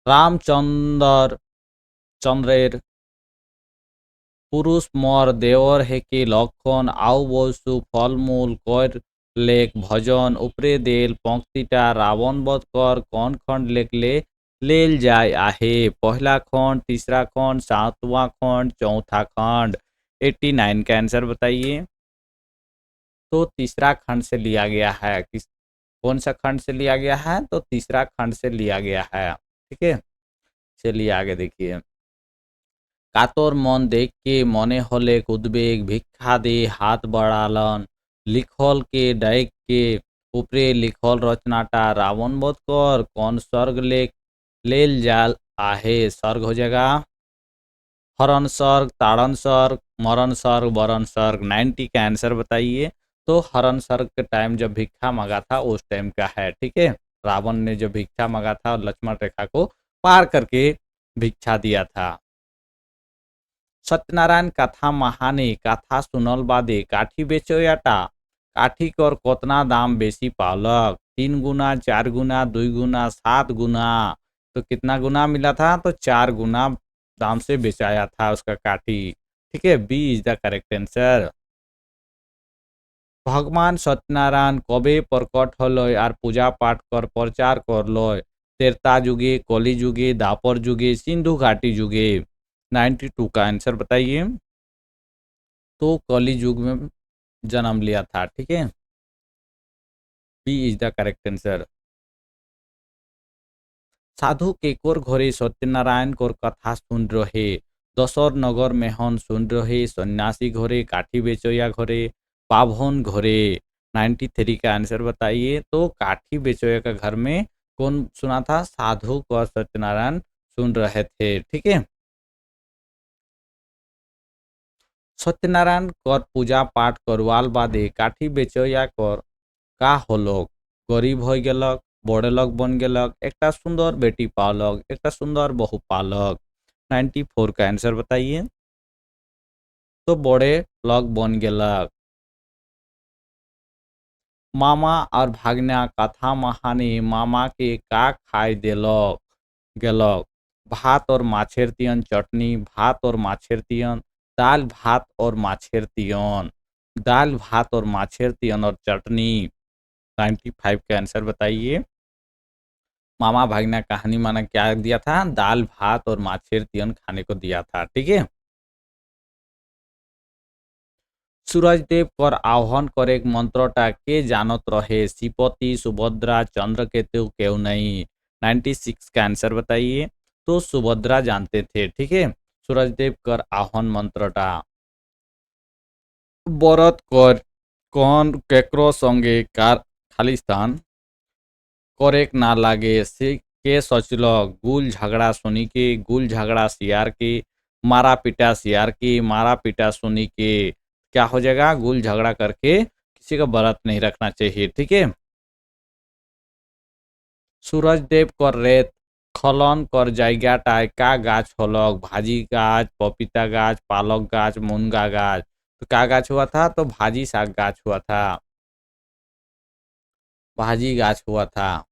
रामचंद्र चंद्रेर पुरुष मोर देवर हेके लक्षण आउ बसु फलमूल कर लेख भजन उपरे देल पंक्तिटा रावण वध कर कौन खंड लेख ले लेल जाय आहे। पहला खंड, तीसरा खंड, सातवां खंड, चौथा खंड। 89 का आंसर बताइए। तो तीसरा खंड से लिया गया है। किस कौन सा खंड से लिया गया है? तो तीसरा खंड से लिया गया है। ठीक है, चलिए आगे देखिए। कातर मन देख के मने हले उद्वेग भिक्षा दे हाथ बढ़ालन लिखल के डाइक के ऊपरे लिखल रचनाटा रावण वध कर कौन स्वर्ग लेख लेल जाल आहे। स्वर्ग हो जाएगा हरण स्वर्ग, ताड़न स्वर्ग, मरण स्वर्ग, वरण स्वर्ग। 90 का आंसर बताइए। तो हरण स्वर्ग के टाइम जब भिक्षा मांगा था उस टाइम का है। ठीक है, रावण ने जो भिक्षा मांगा था और लक्ष्मण रेखा को पार करके भिक्षा दिया था। सत्यनारायण कथा महाने कथा सुनल बादे काठी बेचोयाटा काठी कर कोतना दाम बेसी पालक 3 गुना, 4 गुना, 2 गुना, 7 गुना। तो कितना गुना मिला था? तो 4 गुना दाम से बेचाया था उसका काठी। ठीक है, B is the correct answer. भगवान सत्यनारायण कबे प्रकट हलय और पूजा पाठ कर प्रचार करलय? त्रेता युगे, कली युगे, दापर युगे, सिंधु घाटी युगे। 92 का आंसर बताइए। तो कली युग में जन्म लिया था। ठीक है, B is the correct answer. साधु केकोर घरे सत्यनारायण कोर कथा सुन रहे दशर नगर में हन सुन रहे सन्यासी घरे काठी बेचोया घरे पाभन घरे। 93 का आंसर बताइए। तो काठी बेचोया का घर में कौन सुना था? साधु को सत्यनारायण सुन रहे थे। ठीक है, सत्यनारायण कर पूजा पाठ करवाल बादे काठी बेचोया कर का होलक? गरीब हो गेलक, बड़े लोग बन गेलक, एकटा सुंदर बेटी पालक, एकटा सुंदर बहू पालक। 94 का आंसर बताइए। तो बड़े लोग बन गेलक। मामा और भागना कथा महाने मामा के का खाय देलक गेलक? भात और माछेर तियन चटनी, भात और माछेर तियन, दाल भात और माछेर तियन। दाल भात और माछेर तियन और चटनी। 95 का आंसर बताइए। मामा भागना कहानी माना क्या दिया था? दाल भात और माछेर तियन खाने को दिया था। ठीक है, सूरजदेव कर आह्वान करे मंत्रटा के जानत रहे? श्रीपति, सुभद्रा, चंद्रकेतु, क्यों नहीं? 96 का आंसर बताइए। तो सुभद्रा जानते थे। ठीक है, सूरजदेव कर आह्वान मंत्रटा बरत कर कौन केकरो संगे कार खालिस्तान करेक ना लागे से के सोचलक? गुल झगड़ा सुनी के, गुल झगड़ा सियार के, मारा पीटा सियार के, मारा पीटा सुनी के। क्या हो जाएगा? गुल झगड़ा करके किसी का व्रत नहीं रखना चाहिए। ठीक है, सूरज देव कर रेत खलन कर जायगाटाय का गाछ होलक? भाजी गाछ, पपीता गाछ, पालक गाछ, मुनगा गाछ। तो क्या गाछ हुआ था? तो भाजी साग गाछ हुआ था। भाजी गाछ हुआ था।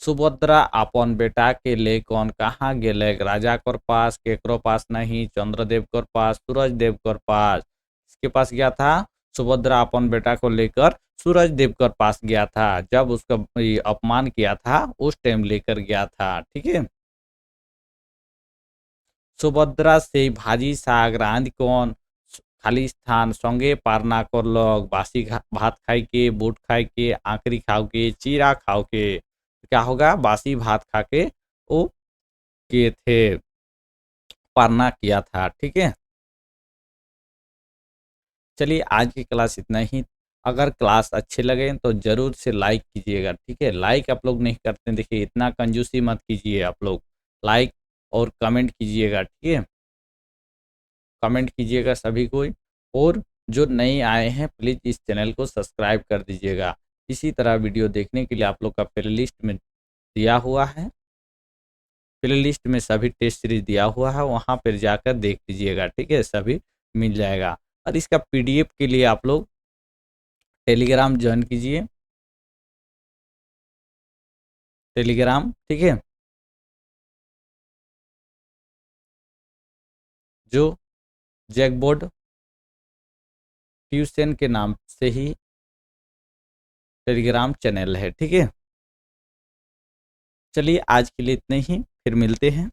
सुभद्रा अपन बेटा के ले कौन कहाँ गेले? राजा कर पास, केकरो पास नहीं, चंद्रदेव कर पास, सूरज देव कर पास। इसके पास गया था? सुभद्रा अपन बेटा को लेकर सूरज देव कर पास गया था। जब उसका अपमान किया था उस टाइम लेकर गया था। ठीक है, सुभद्रा से भाजी साग रांध कौन खालिस्तान संगे पारना करलक? बासी भात खाई के, बूट खाई के, आंकरी खाओ के, चीरा खाओ के। क्या होगा? बासी भात खा के वो किए थे, पारना किया था। ठीक है, चलिए आज की क्लास इतना ही। अगर क्लास अच्छे लगे तो जरूर से लाइक कीजिएगा। ठीक है, लाइक आप लोग नहीं करते, देखिए इतना कंजूसी मत कीजिए। आप लोग लाइक और कमेंट कीजिएगा। ठीक है, कमेंट कीजिएगा सभी कोई। और जो नए आए हैं प्लीज़ इस चैनल को सब्सक्राइब कर दीजिएगा। इसी तरह वीडियो देखने के लिए आप लोग का प्लेलिस्ट में दिया हुआ है। प्लेलिस्ट में सभी टेस्ट सीरीज दिया हुआ है, वहाँ पर जाकर देख लीजिएगा। ठीक है, सभी मिल जाएगा। और इसका पीडीएफ के लिए आप लोग टेलीग्राम ज्वाइन कीजिए। टेलीग्राम, ठीक है, जो जैकबोर्ड ट्यूशन के नाम से ही टेलीग्राम चैनल है, ठीक है। चलिए आज के लिए इतने ही, फिर मिलते हैं।